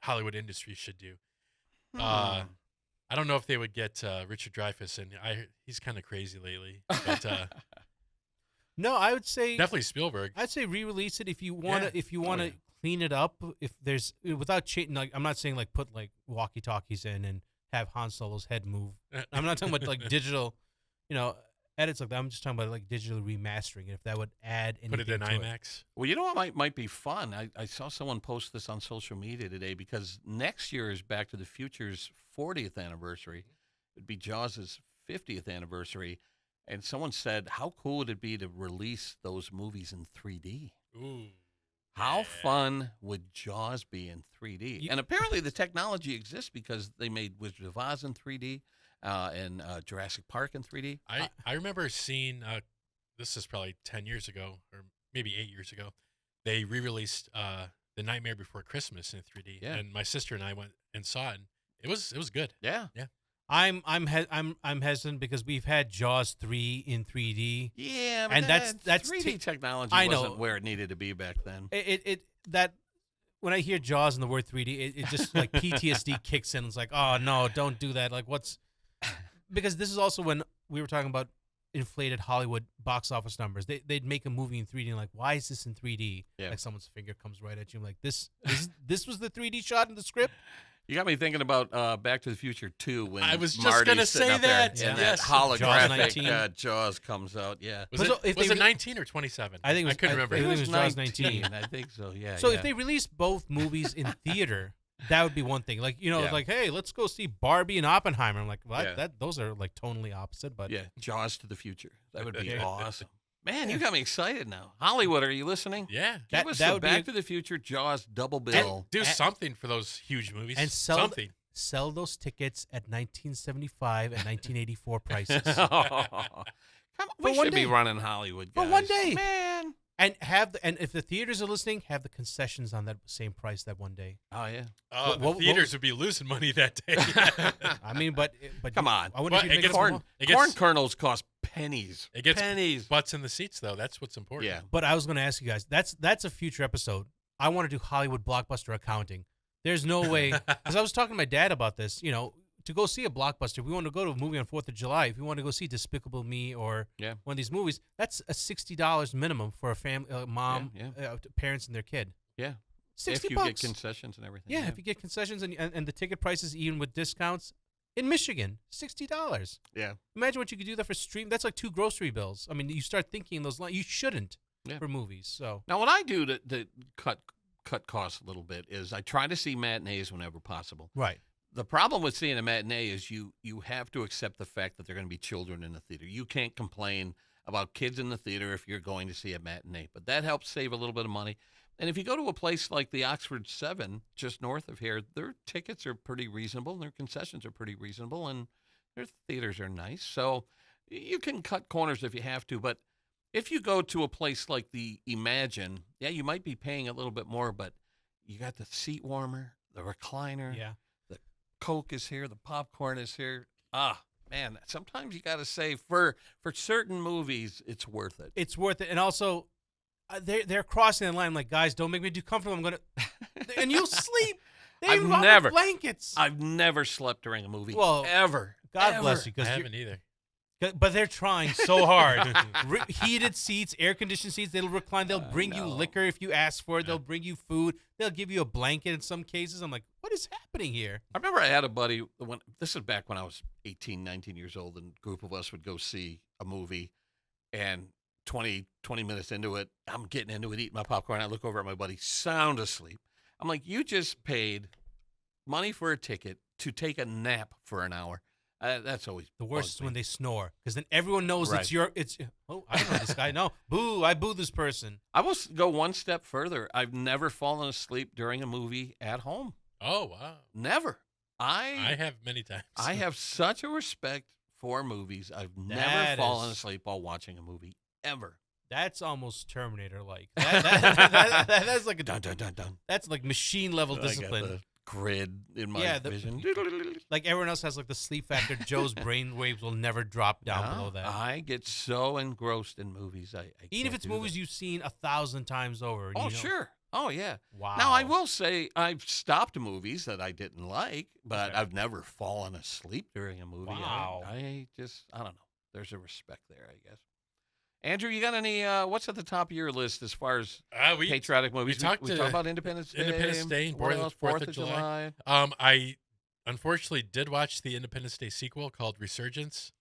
Hollywood industry should do? I don't know if they would get Richard Dreyfuss in. He's kind of crazy lately, but No, I would say definitely Spielberg. I'd say re-release it if you want to. Yeah. If you want to yeah. clean it up, if there's without changing. Like, I'm not saying like put like walkie-talkies in and have Han Solo's head move. I'm not talking about like digital, edits like that. I'm just talking about like digital remastering. And if that would add anything Put it in to IMAX. Well, you know what might be fun? I saw someone post this on social media today because next year is Back to the Future's 40th anniversary. It'd be Jaws' 50th anniversary. And someone said, how cool would it be to release those movies in 3D? Ooh. How fun would Jaws be in 3D? And apparently the technology exists because they made Wizard of Oz in 3D and Jurassic Park in 3D. I remember seeing, this is probably 10 years ago or maybe 8 years ago, they re-released The Nightmare Before Christmas in 3D. Yeah. And my sister and I went and saw it. And it was good. Yeah. I'm hesitant because we've had Jaws 3 in 3D. Yeah, but And that's 3D technology I know. wasn't where it needed to be back then. That when I hear Jaws and the word 3D, it just like PTSD kicks in. It's like, oh no, don't do that. Like, because this is also when we were talking about inflated Hollywood box office numbers. They'd make a movie in 3D and like, why is this in 3D? Yeah. Like someone's finger comes right at you. I'm like, this was the 3D shot in the script. You got me thinking about Back to the Future 2 when I was just Marty's gonna sitting say up there that. and Yes. that Jaws holographic 19. Jaws comes out. Yeah. Was But so it, if was they it re- 19 or 27? I think it was- I couldn't remember. I think it was Jaws 19. I think so. Yeah. So yeah. if they release both movies in theater, that would be one thing. Like, Yeah. like, hey, let's go see Barbie and Oppenheimer. I'm like, well, Yeah. those are like tonally opposite, but yeah, Jaws to the Future. That would be Yeah. awesome. Man, you got me excited now. Hollywood, are you listening? Yeah. Give us that the would be Back a- to the Future Jaws double bill. Do something for those huge movies. and something. sell those tickets at 1975 and 1984 prices. Come on, we one should be day. running Hollywood, For guys. one day. Man. and if the theaters are listening, have the concessions on that same price that one day. Oh, yeah. Oh, What- the theaters would be losing money that day. I mean, but Come on. I wouldn't Well, if it you gets make Corn, it gets- corn kernels cost pennies. It gets pennies. butts in the seats, though. That's what's important. Yeah. But I was going to ask you guys. That's a future episode. I want to do Hollywood blockbuster accounting. There's no way, because I was talking to my dad about this. To go see a blockbuster, if we want to go to a movie on 4th of July, if we want to go see Despicable Me or Yeah. one of these movies, that's a $60 minimum for a family, mom, Yeah, parents and their kid. Yeah. $60 If you bucks. get concessions and everything. Yeah, if you get concessions and the ticket prices even with discounts in Michigan, $60. Yeah. Imagine what you could do that for stream. That's like 2 grocery bills. I mean, you start thinking in those lines. You shouldn't Yeah. for movies. So Now, what I do to cut costs a little bit is I try to see matinees whenever possible. right. The problem with seeing a matinee is you have to accept the fact that there are going to be children in the theater. You can't complain about kids in the theater if you're going to see a matinee, but that helps save a little bit of money. And if you go to a place like the Oxford 7, just north of here, their tickets are pretty reasonable, and their concessions are pretty reasonable, and their theaters are nice. So you can cut corners if you have to, but if you go to a place like the Imagine, yeah, you might be paying a little bit more, but you got the seat warmer, the recliner. Yeah. Coke is here, the popcorn is here. Ah, man, sometimes you got to say for certain movies, it's worth it. It's worth it. And also, they're crossing the line. I'm like, guys, don't make me too comfortable. I'm gonna, and you'll sleep. They I've even brought never- blankets. I've never slept during a movie. Well, ever. God ever. bless you, I because haven't either. but they're trying so hard. Heated seats, air conditioned seats. They'll recline. They'll bring you know. liquor if you ask for it. They'll bring you food. They'll give you a blanket in some cases. I'm like, what is happening here? I remember I had a buddy, this is back when I was 18, 19 years old, and a group of us would go see a movie, and 20 minutes into it, I'm getting into it, eating my popcorn. I look over at my buddy, sound asleep. I'm like, you just paid money for a ticket to take a nap for an hour. That's always The worst is bugged me. when they snore, because then everyone knows Right. it's your. It's oh, I don't know this guy. No, boo! I boo this person. I will go one step further. I've never fallen asleep during a movie at home. Oh wow. Never. I have many times. I have such a respect for movies. I've never That fallen is- asleep while watching a movie ever. That's almost Terminator-like. That's like a Dun dun dun dun. that's like machine level I got discipline. the grid in my Yeah, vision. Like everyone else has like the sleep factor. Joe's brain waves will never drop down below that. I get so engrossed in movies. I Even if it's movies you've seen 1,000 times over. and Oh you know, sure. Oh yeah. Wow. Now I will say I've stopped movies that I didn't like, but Okay. I've never fallen asleep during a movie. Wow. I don't know. There's a respect there, I guess. Andrew, you got any? What's at the top of your list as far as we patriotic movies? talked we to talked about Independence Day. Independence Day and what Fourth- else? Fourth of July. I unfortunately did watch the Independence Day sequel called Resurgence.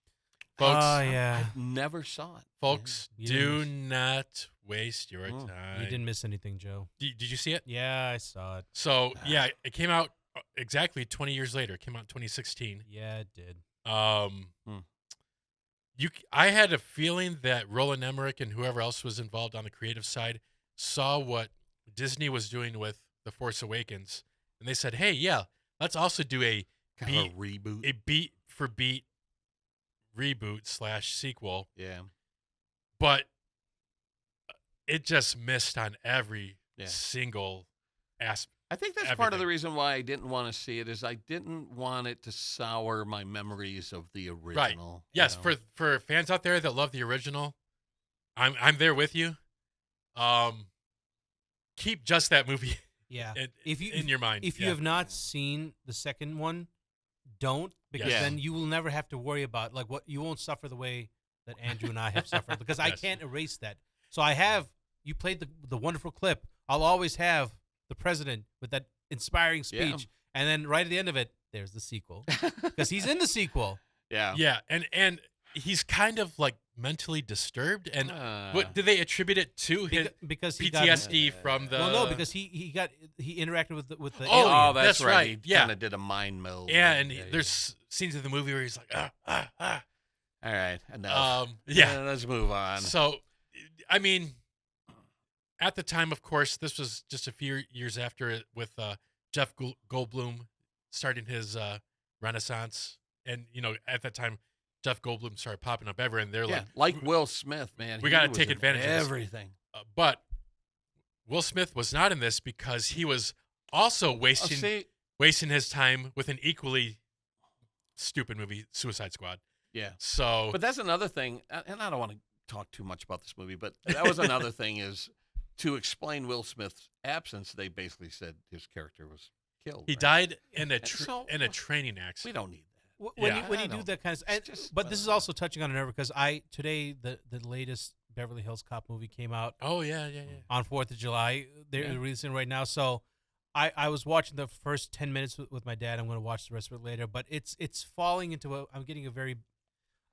Folks, Oh yeah. Never saw it. folks, You do didn't not waste your Oh, time. You didn't miss anything, Joe. Did you see it? Yeah, I saw it. So yeah, it came out exactly 20 years later. It came out in 2016. Yeah, it did. I had a feeling that Roland Emmerich and whoever else was involved on the creative side saw what Disney was doing with The Force Awakens, and they said, "Hey, yeah, let's also do a Kind of a reboot. beat for beat reboot / sequel." Yeah. But it just missed on every Yeah. single aspect. I think that's part of the Everything. reason why I didn't want to see it is I didn't want it to sour my memories of the original. you Yes, know? for fans out there that love the original, I'm there with you. Keep just that movie Yeah. in, in your mind. If you Yeah. have not seen the second one, don't, because Yes. then you will never have to worry about like what you won't suffer the way that Andrew and I have suffered, because I Yes. can't erase that. So I have you played the wonderful clip. I'll always have the president with that inspiring Yeah. speech, and then right at the end of it, there's the sequel, because he's in the sequel. Yeah. Yeah, and he's kind of like mentally disturbed. And Uh, what do they attribute it to? His Because he PTSD got, from the well, no, because he interacted with the Oh, alien. Oh, that's That's right. right. He Yeah. kind of did a mind meld. yeah, and there's scenes in the movie where he's like All right. Enough. yeah. Let's move on. So, I mean, at the time, of course, this was just a few years after it with Jeff Goldblum starting his renaissance. And, at that time, Jeff Goldblum started popping up everywhere, and they're Yeah, like, like Will Smith, man. we he gotta was take in advantage of this. everything. But Will Smith was not in this because he was also Oh, wasting see, his time with an equally stupid movie, Suicide Squad. yeah. So, But that's another thing, and I don't want to talk too much about this movie, but that was another thing is to explain Will Smith's absence, they basically said his character was killed. he right? died in a And so- in a training We accident. don't need that. When Yeah. you I do don't- that kind of, it's just, but this is also touching on a nerve, because today the latest Beverly Hills Cop movie came out Oh yeah. on 4th of July. They're Yeah. releasing right now, so I was watching the first 10 minutes with my dad. I'm going to watch the rest of it later, but it's falling into I'm getting a very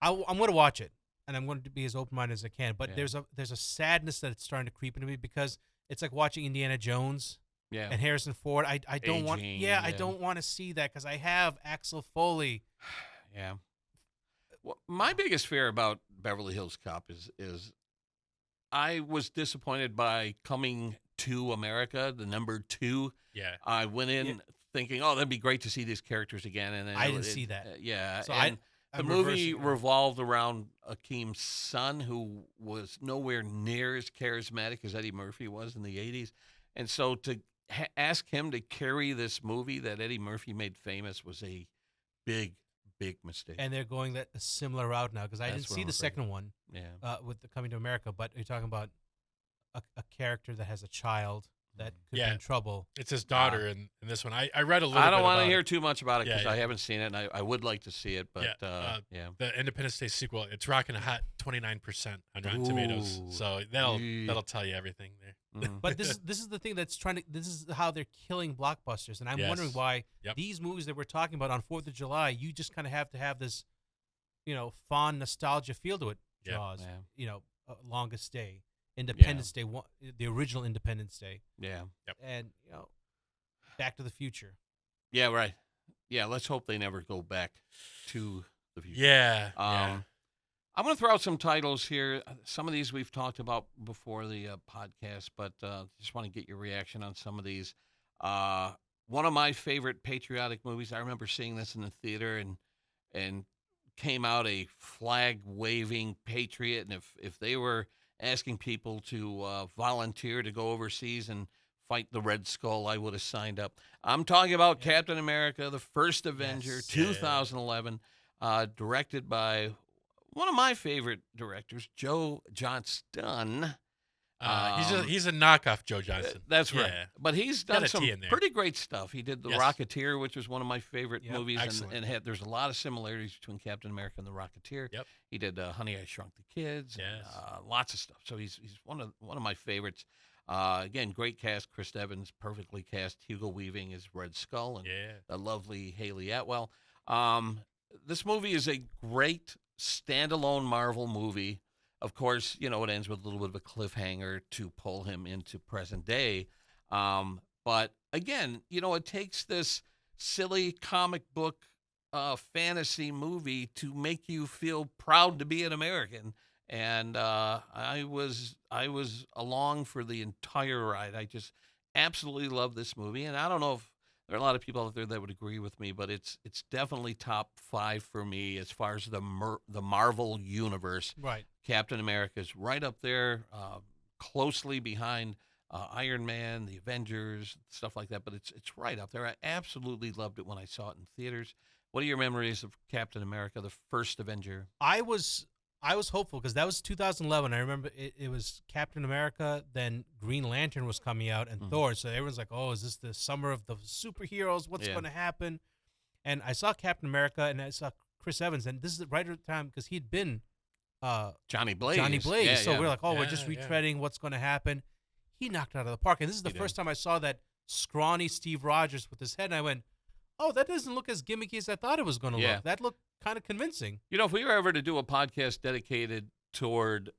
I'm going to watch it, and I'm going to be as open minded as I can. But Yeah. there's a sadness that it's starting to creep into me, because it's like watching Indiana Jones Yeah. and Harrison Ford. I don't want Aging, yeah, I yeah. don't want to see that, because I have Axel Foley. Yeah. Well, my biggest fear about Beverly Hills Cop is I was disappointed by Coming to America, the number 2. Yeah. I went in Yeah. thinking, oh, that'd be great to see these characters again, and then I didn't see that. Yeah, So and the I'm movie reversing it. revolved around Akeem's son, who was nowhere near as charismatic as Eddie Murphy was in the '80s, and so to ask him to carry this movie that Eddie Murphy made famous was a big mistake. And they're going a similar route now, because I That's didn't what see I'm the afraid. second one Yeah. with the Coming to America, but you're talking about a character that has a child that could Yeah. be in trouble. It's his daughter in this one. I read a little I bit don't want to about hear it. too much about it Yeah, because yeah. I haven't seen it, and I would like to see it, but yeah. The Independence Day sequel. It's rocking a hot 29% on Rotten Tomatoes. Ooh. So Yee. that'll tell you everything there. Mm. But this is the thing that's this is how they're killing blockbusters, and I'm Yes. wondering why Yep. these movies that we're talking about on 4th of July, you just kind of have to have this, fond nostalgia feel to it. Yeah. Jaws, Yeah. Longest Day, Independence Day, the original Independence Day, Yeah. and Back to the Future. Yeah, right. Yeah, let's hope they never go back to the future. Yeah. I'm going to throw out some titles here. Some of these we've talked about before the podcast, but just want to get your reaction on some of these. One of my favorite patriotic movies. I remember seeing this in the theater and came out a flag waving patriot. And if they were asking people to volunteer to go overseas and fight the Red Skull, I would have signed up. I'm talking about Captain America, the First Avenger, 2011, directed by one of my favorite directors, Joe Johnston. He's a knockoff Joe Johnston. That's right. Yeah. But he's done Got a some T in there. pretty great stuff. He did The Rocketeer, which was one of my favorite movies, Excellent. and there's a lot of similarities between Captain America and The Rocketeer. Yep. He did Honey, I Shrunk the Kids. Yes. And, lots of stuff. So he's one of my favorites. Again, great cast. Chris Evans, perfectly cast. Hugo Weaving is Red Skull, and the lovely Haley Atwell. This movie is a great standalone Marvel movie. Of course, it ends with a little bit of a cliffhanger to pull him into present day. But again, it takes this silly comic book fantasy movie to make you feel proud to be an American. And I was along for the entire ride. I just absolutely love this movie. And I don't know if there are a lot of people out there that would agree with me, but it's definitely top 5 for me as far as the Marvel universe. Right. Captain America is right up there, closely behind Iron Man, the Avengers, stuff like that. But it's right up there. I absolutely loved it when I saw it in theaters. What are your memories of Captain America, the First Avenger? I was hopeful because that was 2011. I remember it was Captain America, then Green Lantern was coming out, and Thor. So everyone's like, "Oh, is this the summer of the superheroes? What's going to happen?" And I saw Captain America, and I saw Chris Evans, and this is right at the time because he'd been Johnny Blaze. Yeah, so we're like, "Oh, we're just retreading what's going to happen." He knocked it out of the park, and this is the first time I saw that scrawny Steve Rogers with his head, and I went, "Oh, that doesn't look as gimmicky as I thought it was going to look. That looked kind of convincing." If we were ever to do a podcast dedicated toward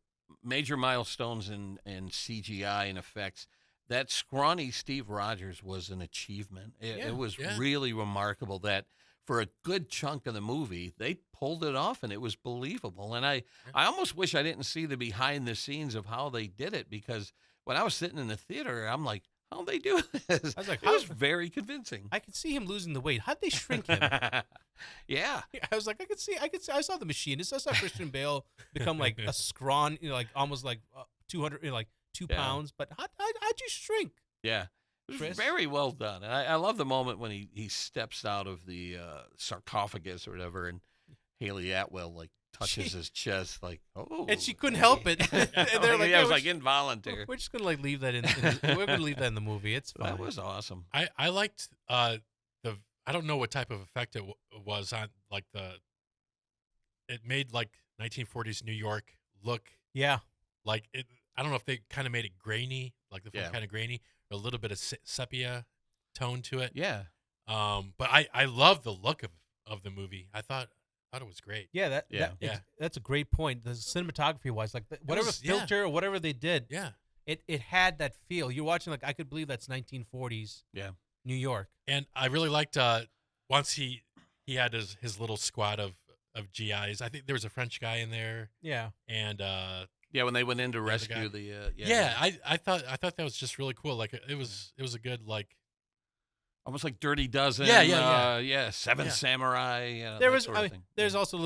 major milestones in CGI and effects, that scrawny Steve Rogers was an achievement. It was really remarkable that for a good chunk of the movie, they pulled it off, and it was believable. And I almost wish I didn't see the behind the scenes of how they did it, because when I was sitting in the theater, I'm like, how'd they do this? I was like, it was very convincing. I could see him losing the weight. How'd they shrink him? Yeah. I was like, I could see. I saw the machinist. I saw Christian Bale become like a scrawn, like almost like 200, like 2 pounds. But how'd you shrink? Yeah. It was Chris? very well done. And I love the moment when he steps out of the sarcophagus or whatever, and Haley Atwell touches his chest, and she couldn't help it. And they're like, it was involuntary. We're just gonna leave that in. We're gonna leave that in the movie. It's fine. That was awesome. I liked I don't know what type of effect it was on it made 1940s New York look. Yeah. It. I don't know if they kind of made it grainy, the film kind of grainy, or a little bit of sepia tone to it. Yeah. But I love the look of the movie. I thought it was great. Yeah, that's a great point. The cinematography wise, whatever filter or whatever they did, it had that feel. You're watching I could believe that's 1940s. New York. And I really liked once he had his little squad of GIs. I think there was a French guy in there. Yeah. And when they went in to rescue I thought that was just really cool. It was a good almost like Dirty Dozen. Seven Samurai. There was there's also a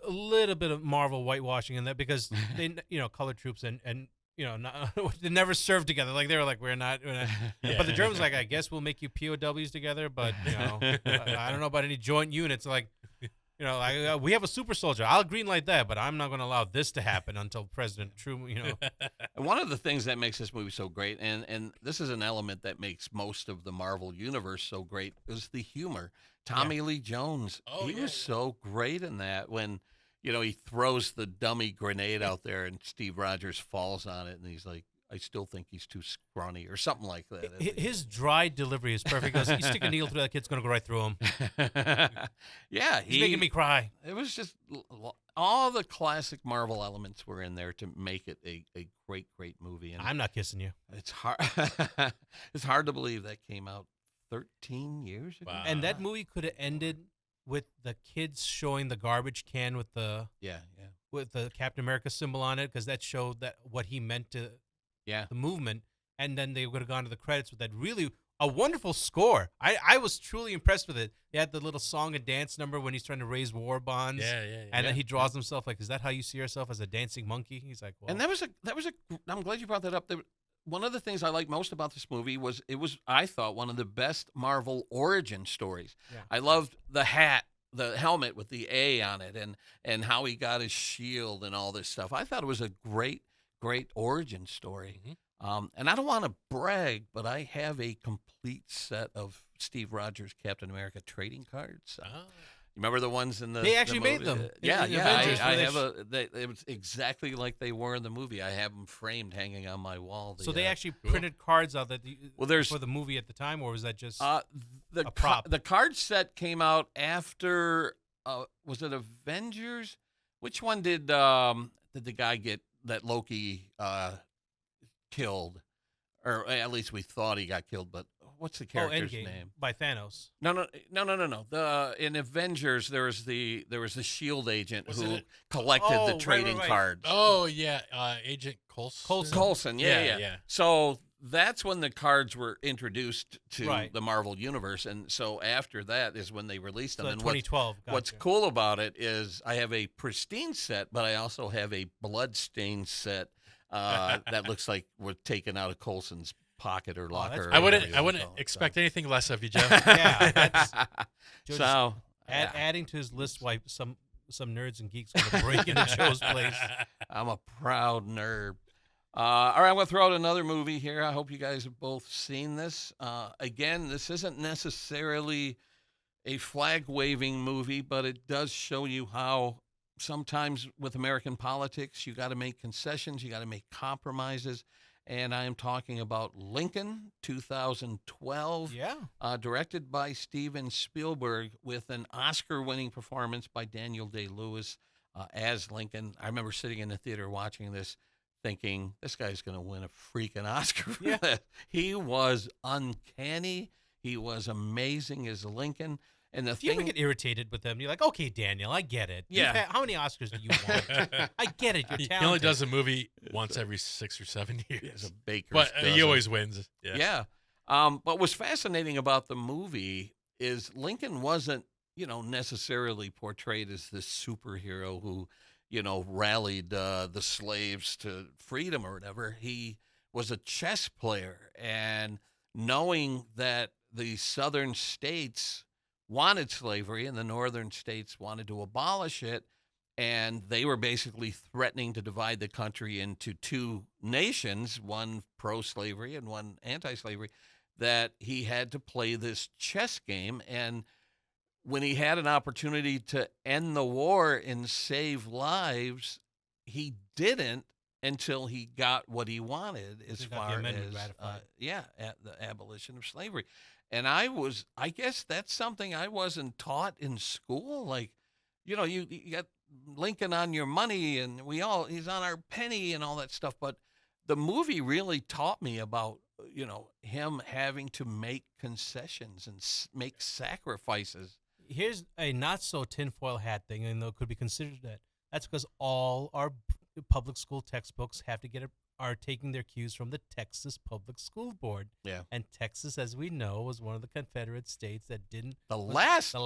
little bit of Marvel whitewashing in that, because they color troops and they never served together. They were like, we're not. But the Germans I guess we'll make you POWs together, but I don't know about any joint units. We have a super soldier. I'll green light that, but I'm not going to allow this to happen until President Truman. And one of the things that makes this movie so great, and this is an element that makes most of the Marvel universe so great, is the humor. Tommy Lee Jones, he was so great in that when, he throws the dummy grenade out there and Steve Rogers falls on it, and he's like, I still think he's too scrawny or something like that. His dry delivery is perfect. You stick a needle through that kid's going to go right through him. He's making me cry. It was just all the classic Marvel elements were in there to make it a great, great movie. And I'm not kissing you. It's hard. It's hard to believe that came out 13 years ago. Wow. And that movie could have ended with the kids showing the garbage can with the Yeah. Captain America symbol on it, because that showed that what he meant to Yeah. the movement, and then they would have gone to the credits with that really a wonderful score. I was truly impressed with it. They had the little song and dance number when he's trying to raise war bonds. Yeah. And then he draws himself like, is that how you see yourself, as a dancing monkey? He's like, well, And that was a. I'm glad you brought that up. One of the things I like most about this movie was I thought one of the best Marvel origin stories. Yeah. I loved the hat, the helmet with the A on it, and how he got his shield and all this stuff. I thought it was a great origin story. And I don't want to brag, but I have a complete set of Steve Rogers Captain America trading cards. Oh. You remember the ones in the? They actually the made movie? them. Yeah, in yeah. Avengers, I where they have it was exactly like they were in the movie. I have them framed, hanging on my wall. So they actually Cool. printed cards out there's for the movie at the time, or was that just the a prop. the card set came out after. Was it Avengers? Which one did the guy get that Loki killed? Or at least we thought he got killed, but what's the character's Endgame name? by Thanos? No. In Avengers, there was the Shield agent Was who it- collected Oh, the right, trading right. cards. Oh yeah, Agent Coulson. Coulson, yeah. Yeah. So that's when the cards were introduced to Right. the Marvel universe, and so after that is when they released them. So And 2012. what's gotcha. cool about it is I have a pristine set, but I also have a bloodstained set that looks like we're taken out of Coulson's pocket or locker. that's or I whatever wouldn't. you I wanna wouldn't call it, expect anything less of you, Joe. Yeah, that's Joe just So adding to his list why some nerds and geeks going to break into Joe's place. I'm a proud nerd. All right, I'm going to throw out another movie here. I hope you guys have both seen this. Again, this isn't necessarily a flag-waving movie, but it does show you how sometimes with American politics, you got to make concessions, you got to make compromises. And I am talking about Lincoln, 2012. Yeah. Directed by Steven Spielberg with an Oscar-winning performance by Daniel Day-Lewis as Lincoln. I remember sitting in the theater watching this thinking, this guy's going to win a freaking Oscar for Yeah. this. He was uncanny. He was amazing as Lincoln. And the Do you ever thing, get irritated with them? You're like, okay, Daniel, I get it. You've Yeah. how many Oscars do you want? I get it. You're He talented. only does a movie once every 6 or 7 as years, a baker's but he dozen. always wins. Yeah. Yeah. What was fascinating about the movie is Lincoln wasn't, necessarily portrayed as this superhero who, rallied the slaves to freedom or whatever. He was a chess player, and knowing that the southern states wanted slavery and the northern states wanted to abolish it, and they were basically threatening to divide the country into two nations, one pro-slavery and one anti-slavery, that he had to play this chess game. And when he had an opportunity to end the war and save lives, he didn't until he got what he wanted as He got the far amendment as ratified. the abolition of slavery. And I guess that's something I wasn't taught in school. Like, you got Lincoln on your money, and he's on our penny and all that stuff. But the movie really taught me about, him having to make concessions and make sacrifices. Here's a not so tinfoil hat thing, and though it could be considered that. That's because all our public school textbooks are taking their cues from the Texas Public School Board. Yeah. And Texas, as we know, was one of the Confederate states that didn't. The last one.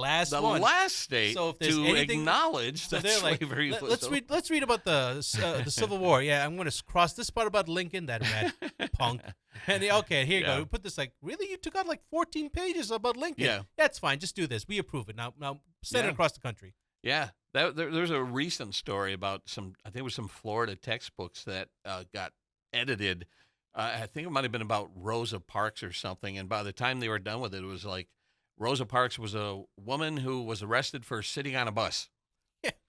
last state So if there's to anything- acknowledge So that they're like, slavery was let's read about the Civil War. Yeah, I'm going to cross this part about Lincoln, that rad punk. And okay, here you Yeah. go. We put this like, really? You took out like 14 pages about Lincoln? Yeah. That's fine. Just do this. We approve it. Now send it Yeah. across the country. Yeah, there's a recent story about I think it was some Florida textbooks that got edited. I think it might have been about Rosa Parks or something. And by the time they were done with it, it was like Rosa Parks was a woman who was arrested for sitting on a bus.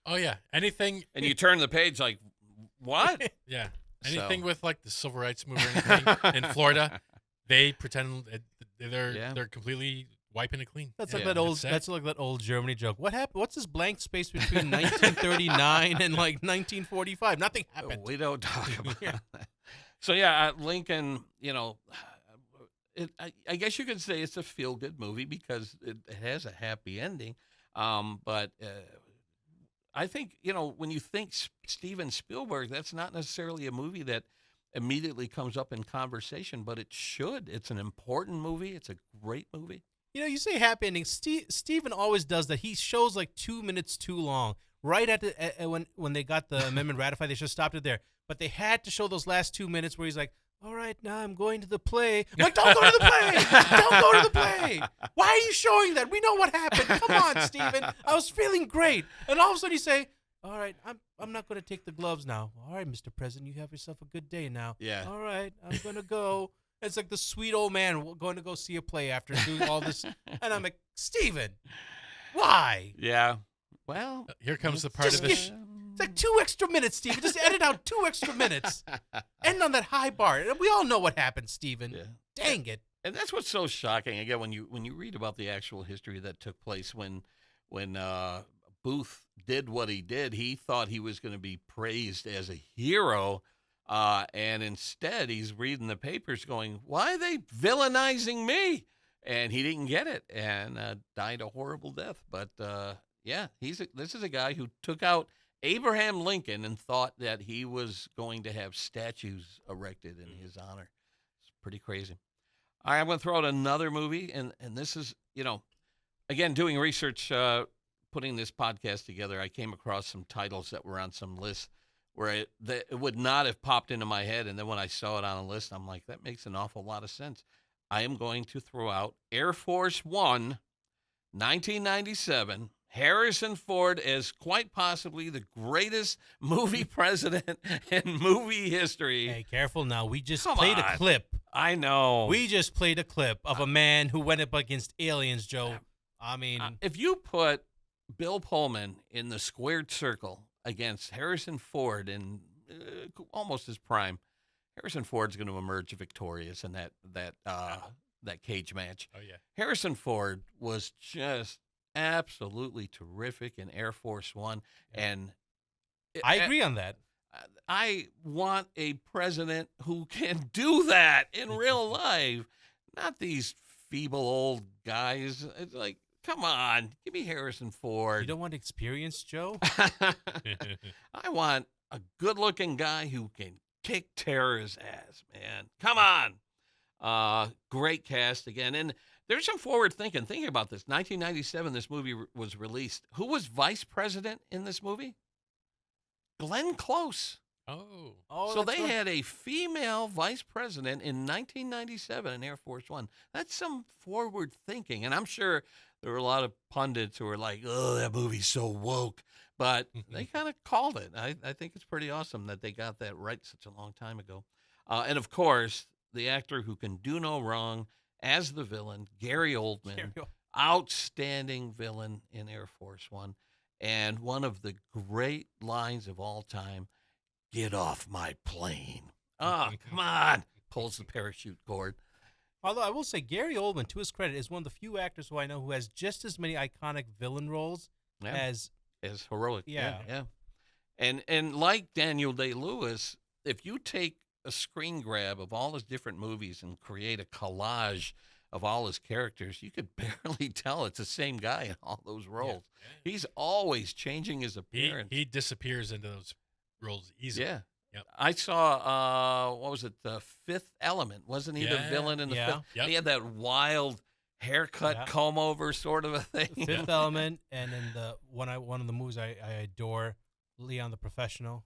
Oh yeah. Anything. And you turn the page like, what? Yeah. Anything So- with like the civil rights movement or anything in Florida, they pretend they're Yeah. they're completely wiping it clean. That's Yeah. like that old. It's sad. That's like that old Germany joke. What happened? What's this blank space between 1939 and like 1945? Nothing happened. We don't talk about Yeah. that. So yeah, Lincoln, I guess you could say it's a feel-good movie because it has a happy ending. But I think, when you think Steven Spielberg, that's not necessarily a movie that immediately comes up in conversation, but it should. It's an important movie. It's a great movie. You say happy ending. Steven always does that. He shows like 2 minutes too long. Right at when they got the amendment ratified, they should have stopped it there. But they had to show those last 2 minutes where he's like, all right, now I'm going to the play. I'm like, don't go to the play. Don't go to the play. Why are you showing that? We know what happened. Come on, Steven. I was feeling great. And all of a sudden you say, all right, I'm not going to take the gloves now. All right, Mr. President, you have yourself a good day now. Yeah. All right, I'm going to go. It's like the sweet old man going to go see a play after doing all this. And I'm like, Steven, why? Yeah. Well, Here comes the part of this. It's like 2 extra minutes, Steven. Just edit out 2 extra minutes. End on that high bar. We all know what happened, Steven. Yeah. Dang it. And that's what's so shocking. Again, when you read about the actual history that took place when Booth did what he did, he thought he was going to be praised as a hero, and instead he's reading the papers going, "Why are they villainizing me?" And he didn't get it, and died a horrible death. But yeah, this is a guy who took out Abraham Lincoln and thought that he was going to have statues erected in his honor. It's pretty crazy. All right, I'm going to throw out another movie, and this is, again, doing research, putting this podcast together, I came across some titles that were on some lists where it would not have popped into my head, and then when I saw it on a list, I'm like, that makes an awful lot of sense. I am going to throw out Air Force One, 1997, Harrison Ford as quite possibly the greatest movie president in movie history. Hey, careful now. We just Come played on. a clip. I know. We just played a clip of a man who went up against aliens, Joe. I mean, If you put Bill Pullman in the squared circle against Harrison Ford in almost his prime, Harrison Ford's going to emerge victorious in that cage match. Oh yeah. Harrison Ford was just absolutely terrific in Air Force One, and I agree on that. I want a president who can do that in real life, not these feeble old guys. It's like, come on, give me Harrison Ford. You don't want experience, Joe? I want a good-looking guy who can kick terror's ass, man. Come on. Great cast again. And there's some forward thinking about this. 1997, this movie was released. Who was vice president in this movie? Glenn Close. Oh. So they had a female vice president in 1997 in Air Force One. That's some forward thinking. And I'm sure there were a lot of pundits who were like, oh, that movie's so woke. But they kind of called it. I think it's pretty awesome that they got that right such a long time ago. And, of course, the actor who can do no wrong as the villain, Gary Oldman, outstanding villain in Air Force One. And one of the great lines of all time, get off my plane. Oh, come on. Pulls the parachute cord. Although I will say, Gary Oldman, to his credit, is one of the few actors who I know who has just as many iconic villain roles as heroic. Yeah. And like Daniel Day-Lewis, if you take a screen grab of all his different movies and create a collage of all his characters, you could barely tell it's the same guy in all those roles. Yeah. He's always changing his appearance. He disappears into those roles easily. Yeah. Yep. I saw, what was it, The Fifth Element? Wasn't he the villain in The Fifth? Yep. He had that wild haircut, comb over sort of a thing. Fifth Element, and then one of the movies I adore, Leon the Professional.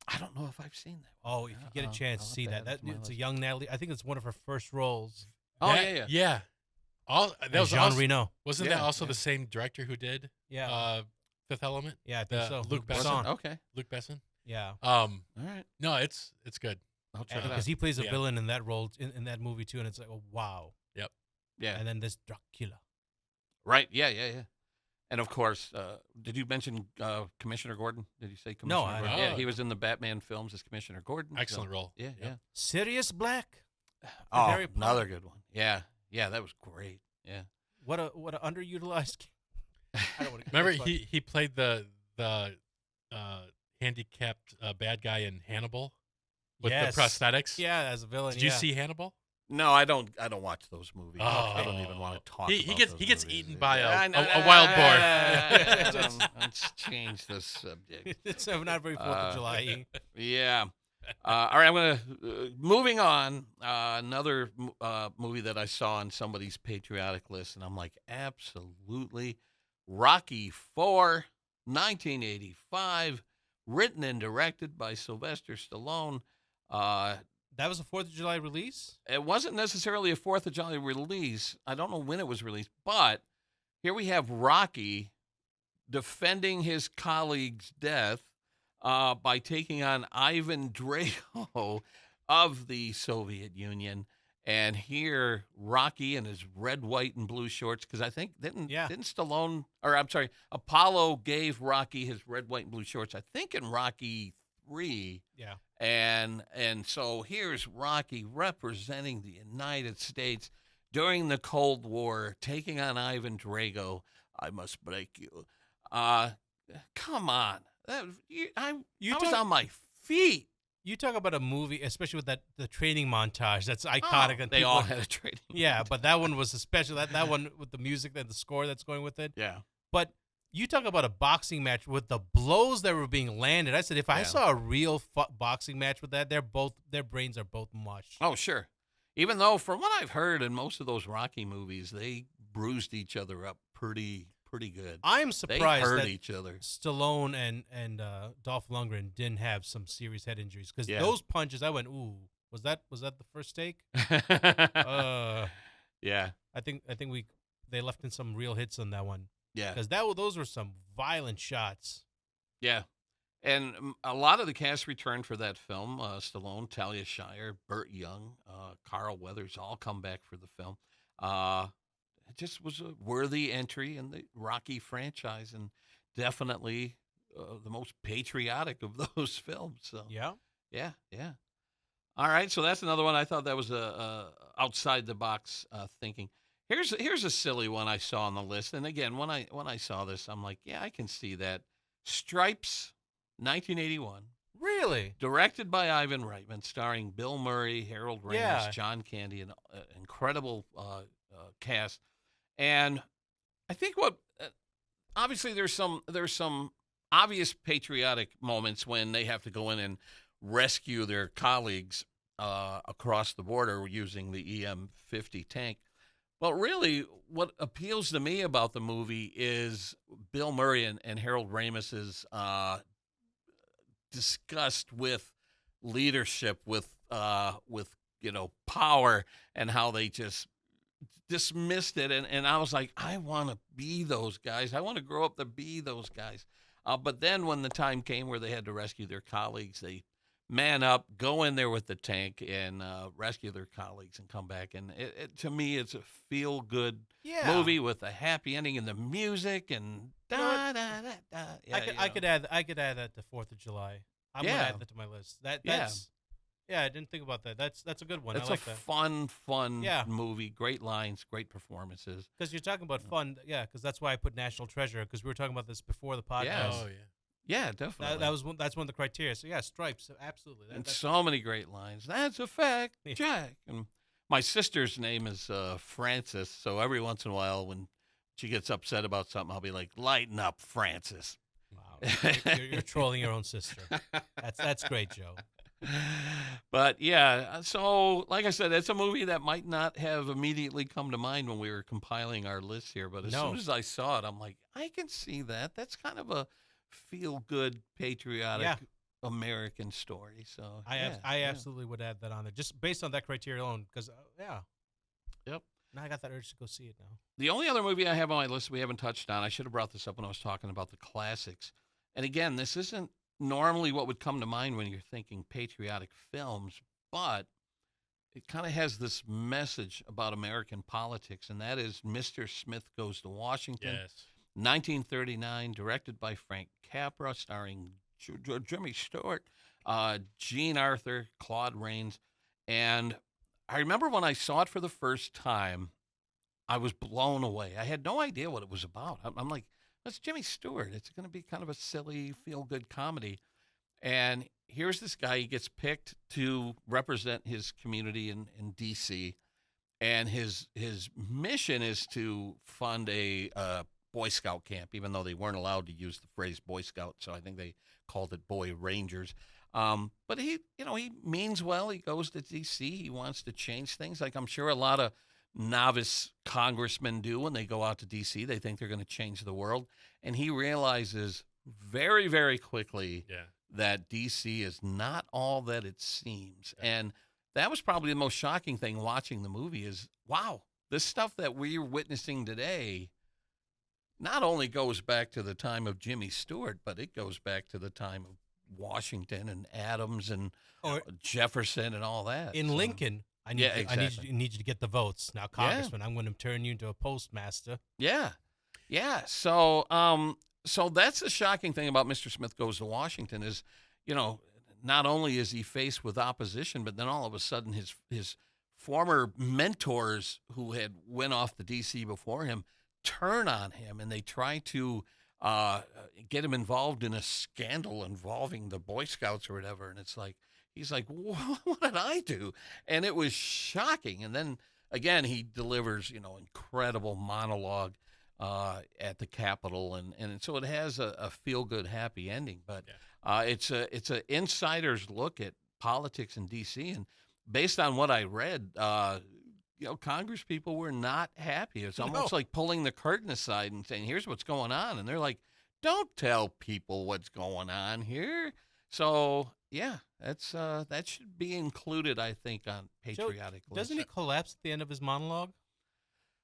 I don't know if I've seen that. Oh, if you get a chance to see that, it's a young Natalie. I think it's one of her first roles. Oh, yeah. Yeah. That was Jean Reno. Wasn't that also the same director who did Fifth Element? Yeah, I think so. Luc Besson. Okay. Luc Besson. Yeah. All right. No, it's good. I'll check it out. Because he plays a villain in that role in that movie too, and it's like, oh wow. Yep. Yeah. And then this Dracula. Right. Yeah. And of course, did you mention Commissioner Gordon? Did you say Commissioner Gordon? Yeah, he was in the Batman films as Commissioner Gordon. Excellent role. Yeah. Sirius Black. Oh, Harry Potter. another good one. Yeah, that was great. Yeah. What a underutilized. I don't want to. Remember, he played the handicapped bad guy in Hannibal with the prosthetics. Yeah, as a villain. Did you see Hannibal? No, I don't. I don't watch those movies. I don't even Oh. want to talk. He about gets those he gets movies. eaten by Yeah, I know. a wild boar. Let's change the subject. It's not very 4th of July. Yeah. All right, I'm gonna moving on. Another movie that I saw on somebody's patriotic list, and I'm like, absolutely, Rocky IV, 1985, written and directed by Sylvester Stallone. That was a 4th of July release? It wasn't necessarily a 4th of July release. I don't know when it was released, but here we have Rocky defending his colleague's death by taking on Ivan Drago of the Soviet Union. And here, Rocky in his red, white, and blue shorts, because I think didn't Stallone, or I'm sorry, Apollo gave Rocky his red, white, and blue shorts, I think in Rocky 3. Yeah. And so here's Rocky representing the United States during the Cold War, taking on Ivan Drago. I must break you. Come on. I was on my feet. You talk about a movie, especially with the training montage. That's iconic. And They all had a training. Yeah, but that one was special. That one with the music and the score that's going with it. Yeah. But you talk about a boxing match with the blows that were being landed. I said, if I saw a real boxing match with that, their brains are both mush. Oh, sure. Even though, from what I've heard in most of those Rocky movies, they bruised each other up pretty good. I'm surprised they hurt that each other. Stallone and Dolph Lundgren didn't have some serious head injuries, because Yeah. those punches, I went, ooh, was that the first take? Yeah. I think they left in some real hits on that one, Yeah. because those were some violent shots. Yeah. And a lot of the cast returned for that film. Stallone, Talia Shire, Burt Young, Carl Weathers all come back for the film. It just was a worthy entry in the Rocky franchise, and definitely the most patriotic of those films. So Yeah. yeah. All right, so that's another one. I thought that was a outside the box thinking. Here's a silly one I saw on the list, and again, when I saw this, I'm like, yeah, I can see that. Stripes, 1981. Really? Directed by Ivan Reitman, starring Bill Murray, Harold Ramis, Yeah. John Candy, an incredible cast. And I think obviously there's some obvious patriotic moments when they have to go in and rescue their colleagues across the border using the EM-50 tank. But really, what appeals to me about the movie is Bill Murray and Harold Ramis's disgust with leadership, with power, and how they just dismissed it. And I was like, I want to be those guys. I want to grow up to be those guys. But then when the time came where they had to rescue their colleagues, they man up, go in there with the tank, and rescue their colleagues and come back. And to me, it's a feel-good movie with a happy ending, and the music and da da da da. Yeah, I could add that to 4th of July. I'm gonna add that to my list. That's I didn't think about that. That's a good one. That's I like a that. fun movie. Great lines, great performances. Because you're talking about fun, because that's why I put National Treasure, because we were talking about this before the podcast. Yes. Oh yeah. Yeah, definitely. That's one of the criteria. So yeah, Stripes, absolutely. And so many great lines. That's a fact, Jack. And my sister's name is Frances, so every once in a while when she gets upset about something, I'll be like, "Lighten up, Frances." Wow, you're trolling your own sister. That's great, Joe. But yeah, so like I said, it's a movie that might not have immediately come to mind when we were compiling our list here, but as soon as I saw it, I'm like, I can see that. That's kind of a feel-good, patriotic American story. So I absolutely would add that on there, just based on that criteria alone. Because Yep. Now I got that urge to go see it now. The only other movie I have on my list we haven't touched on, I should have brought this up when I was talking about the classics. And again, this isn't normally what would come to mind when you're thinking patriotic films, but it kind of has this message about American politics, and that is Mr. Smith Goes to Washington. Yes. 1939, directed by Frank Capra, starring Jimmy Stewart, Gene Arthur, Claude Rains. And I remember when I saw it for the first time, I was blown away. I had no idea what it was about. I'm like, that's Jimmy Stewart. It's going to be kind of a silly, feel-good comedy. And here's this guy. He gets picked to represent his community in D.C., and his mission is to fund a Boy Scout camp, even though they weren't allowed to use the phrase Boy Scout, so I think they called it Boy Rangers. But he means well. He goes to D.C. He wants to change things, like I'm sure a lot of novice congressmen do when they go out to D.C. They think they're going to change the world, and he realizes very, very quickly that D.C. is not all that it seems. And that was probably the most shocking thing watching the movie is, wow, this stuff that we're witnessing today not only goes back to the time of Jimmy Stewart, but it goes back to the time of Washington and Adams and Jefferson and all that. In Lincoln, I need exactly. I need you to get the votes. Now, Congressman, I'm going to turn you into a postmaster. Yeah. So that's the shocking thing about Mr. Smith Goes to Washington is, not only is he faced with opposition, but then all of a sudden his former mentors who had went off to D.C. before him turn on him, and they try to get him involved in a scandal involving the Boy Scouts or whatever. And it's like, he's like, what did I do? And it was shocking. And then again, he delivers, incredible monologue at the Capitol, and so it has a feel-good, happy ending. But it's an insider's look at politics in D.C., and based on what I read, Congress people were not happy. It's almost like pulling the curtain aside and saying, "Here's what's going on," and they're like, "Don't tell people what's going on here." So that should be included, I think, on Patriotic. Joe, doesn't he collapse at the end of his monologue?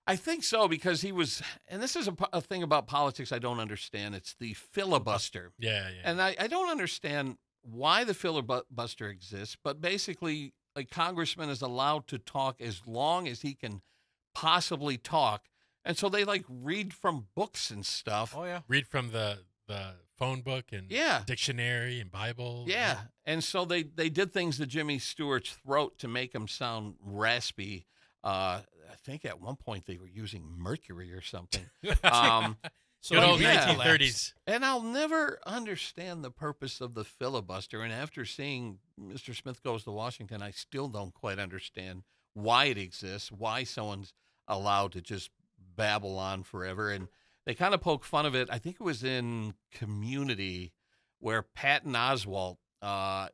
I think so, because he was, and this is a thing about politics I don't understand. It's the filibuster. Yeah. And I don't understand why the filibuster exists, but basically, a congressman is allowed to talk as long as he can possibly talk. And so they read from books and stuff. Oh, yeah. Read from the phone book and dictionary and Bible. Yeah. And so they did things to Jimmy Stewart's throat to make him sound raspy. I think at one point they were using mercury or something. So good old 1930s. And I'll never understand the purpose of the filibuster. And after seeing Mr. Smith Goes to Washington, I still don't quite understand why it exists, why someone's allowed to just babble on forever. And they kind of poke fun of it. I think it was in Community where Patton Oswalt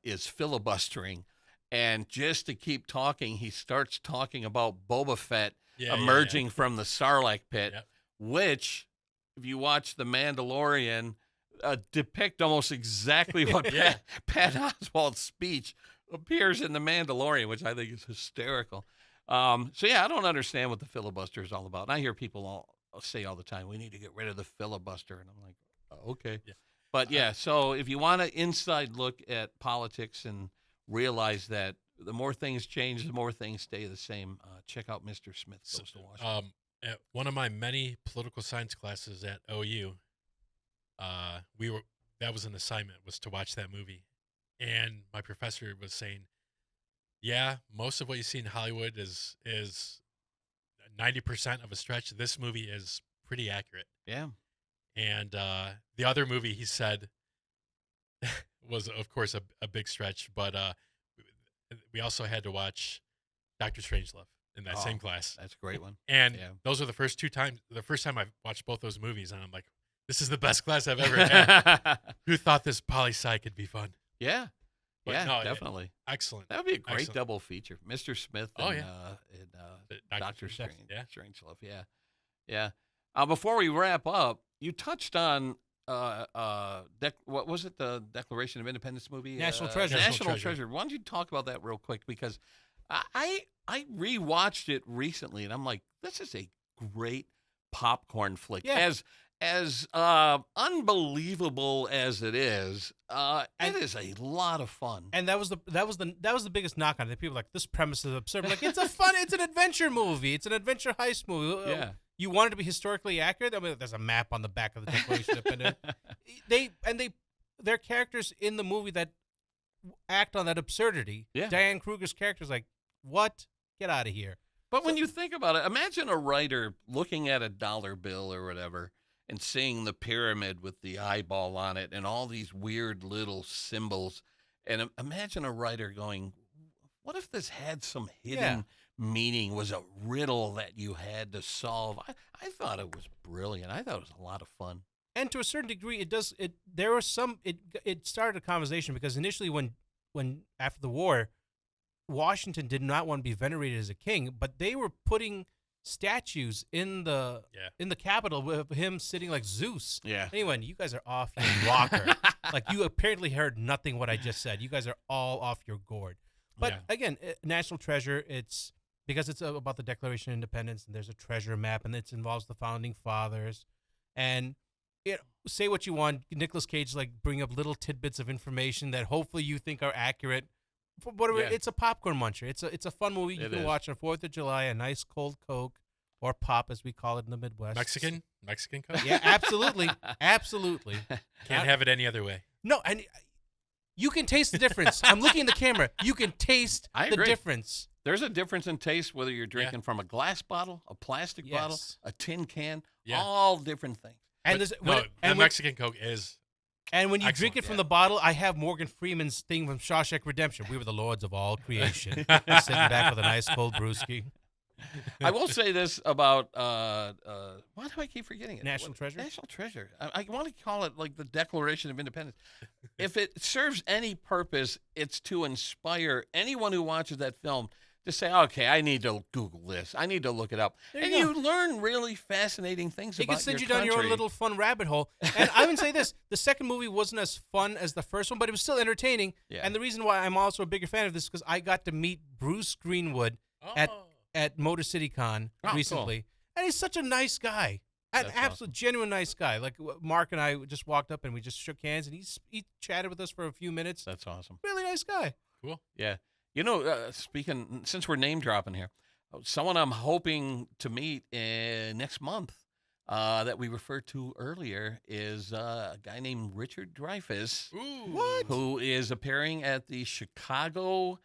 is filibustering. And just to keep talking, he starts talking about Boba Fett emerging from the Sarlacc pit, which, if you watch The Mandalorian, depict almost exactly what Pat Oswalt's speech appears in The Mandalorian, which I think is hysterical. I don't understand what the filibuster is all about. And I hear people say all the time, we need to get rid of the filibuster. And I'm like, oh, okay. Yeah. But so if you want an inside look at politics and realize that the more things change, the more things stay the same, check out Mr. Smith Goes to Washington. At one of my many political science classes at OU, that was an assignment, was to watch that movie. And my professor was saying, most of what you see in Hollywood is 90% of a stretch. This movie is pretty accurate. Yeah. And the other movie, he said, was, of course, a big stretch, but we also had to watch Dr. Strangelove in that same class. That's a great one. And those are the first time I've watched both those movies, and I'm like, this is the best class I've ever had. Who thought this poli-sci could be fun? Yeah. But no, definitely. Excellent. That would be a great double feature. Mr. Smith and, Dr. Strangelove. Yeah. Before we wrap up, you touched on what was it? The Declaration of Independence movie? National Treasure. National Treasure. Why don't you talk about that real quick? Because I rewatched it recently, and I'm like, this is a great popcorn flick. Yeah. As unbelievable as it is a lot of fun. And that was the biggest knock on it. People were like, this premise is absurd. Like, it's an adventure movie. It's an adventure heist movie. Yeah. You want it to be historically accurate? I mean, there's a map on the back of the Declaration of Independence. They're characters in the movie that act on that absurdity. Yeah. Diane Kruger's character's like, what? Get out of here. But when you think about it, imagine a writer looking at a dollar bill or whatever and seeing the pyramid with the eyeball on it and all these weird little symbols. And imagine a writer going, what if this had some hidden meaning, was a riddle that you had to solve? I thought it was brilliant. I thought it was a lot of fun. And to a certain degree, it started a conversation because initially when after the war, Washington did not want to be venerated as a king, but they were putting statues in the Capitol with him sitting like Zeus. Yeah. Anyway, you guys are off your rocker. Like, you apparently heard nothing what I just said. You guys are all off your gourd. But again, national treasure. It's because it's about the Declaration of Independence, and there's a treasure map, and it involves the founding fathers. And say what you want, Nicolas Cage bring up little tidbits of information that hopefully you think are accurate. Whatever, it's a popcorn muncher. It's a fun movie you can watch on 4th of July. A nice cold Coke or pop, as we call it in the Midwest. Mexican Coke. Yeah, absolutely, absolutely. Can't have it any other way. No, and you can taste the difference. I'm looking in the camera. You can taste the difference. There's a difference in taste whether you're drinking from a glass bottle, a plastic bottle, a tin can, all different things. And the Mexican Coke is. And when you drink it from the bottle, I have Morgan Freeman's thing from Shawshank Redemption. We were the lords of all creation. Sitting back with a nice cold brewski. I will say this about, why do I keep forgetting it? National Treasure? National Treasure. I want to call it like the Declaration of Independence. If it serves any purpose, it's to inspire anyone who watches that film to say, okay, I need to Google this. I need to look it up. You learn really fascinating things about your country. It can send you down your own little fun rabbit hole. And I would say this, the second movie wasn't as fun as the first one, but it was still entertaining. Yeah. And the reason why I'm also a bigger fan of this is because I got to meet Bruce Greenwood at Motor City Con recently. Cool. And he's such a nice guy. An absolute genuine nice guy. Like, Mark and I just walked up and we just shook hands, and he chatted with us for a few minutes. That's awesome. Really nice guy. Cool. Yeah. You know, speaking, since we're name dropping here, someone I'm hoping to meet next month that we referred to earlier is a guy named Richard Dreyfuss. Ooh. Who is appearing at the Chicago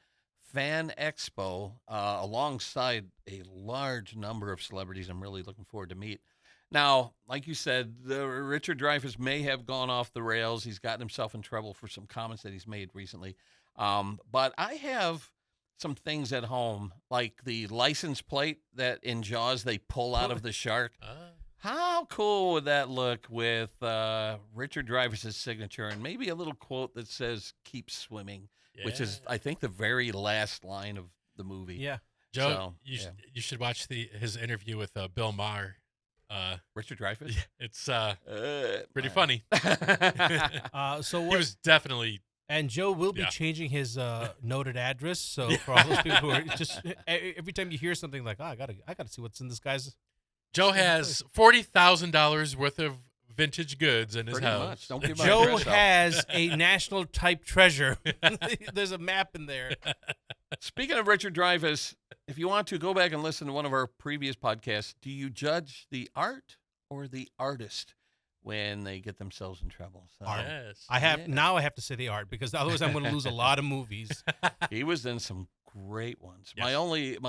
Fan Expo alongside a large number of celebrities I'm really looking forward to meet. Now, like you said, Richard Dreyfuss may have gone off the rails. He's gotten himself in trouble for some comments that he's made recently. But I have some things at home, like the license plate that in Jaws they pull out of the shark. How cool would that look with Richard Dreyfuss's signature and maybe a little quote that says, "Keep swimming," which is, I think, the very last line of the movie. Yeah. Joe, you should watch his interview with Bill Maher. Richard Dreyfuss? It's pretty funny. So he was definitely... And Joe will be changing his noted address. So for all those people who are just every time you hear something like, I gotta see what's in this guy's. Joe has $40,000 worth of vintage goods in his house. Don't give my Joe address out. has a national type treasure. There's a map in there. Speaking of Richard Dreyfuss, if you want to go back and listen to one of our previous podcasts, do you judge the art or the artist when they get themselves in trouble? So, yes. I have to say the art, because otherwise I'm going to lose a lot of movies. He was in some great ones. Yes. My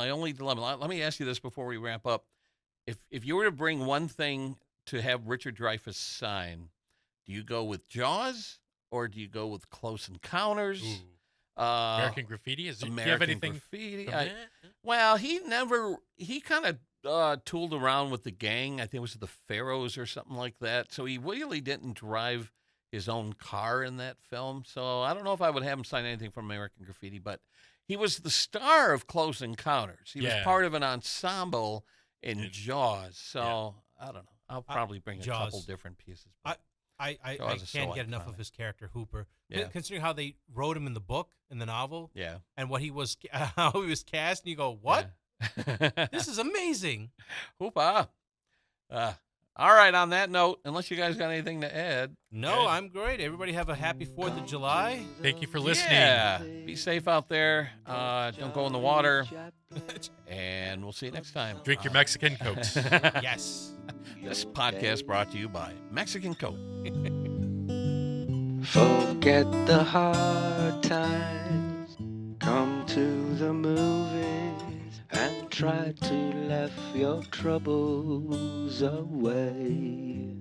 only dilemma. Let me ask you this before we wrap up: if you were to bring one thing to have Richard Dreyfuss sign, do you go with Jaws or do you go with Close Encounters? Ooh. American Graffiti? Do you have anything? Graffiti. Well, he kind of tooled around with the gang. I think it was the Pharaohs or something like that. So he really didn't drive his own car in that film. So I don't know if I would have him sign anything from American Graffiti, but he was the star of Close Encounters. He was part of an ensemble in Jaws. So I don't know. I'll probably bring a couple different pieces. I can't get enough of his character, Hooper. Yeah. Considering how they wrote him in the book, in the novel, and what how he was cast, and you go, what? Yeah. This is amazing. Hooper. All right, on that note, unless you guys got anything to add. No, I'm great. Everybody have a happy 4th of July. Thank you for listening. Yeah. Be safe out there. Don't go in the water. And we'll see you next time. Drink your Mexican Cokes. Yes. This podcast brought to you by Mexican Coke. Forget the hard times. Come to the movies and try to laugh your troubles away.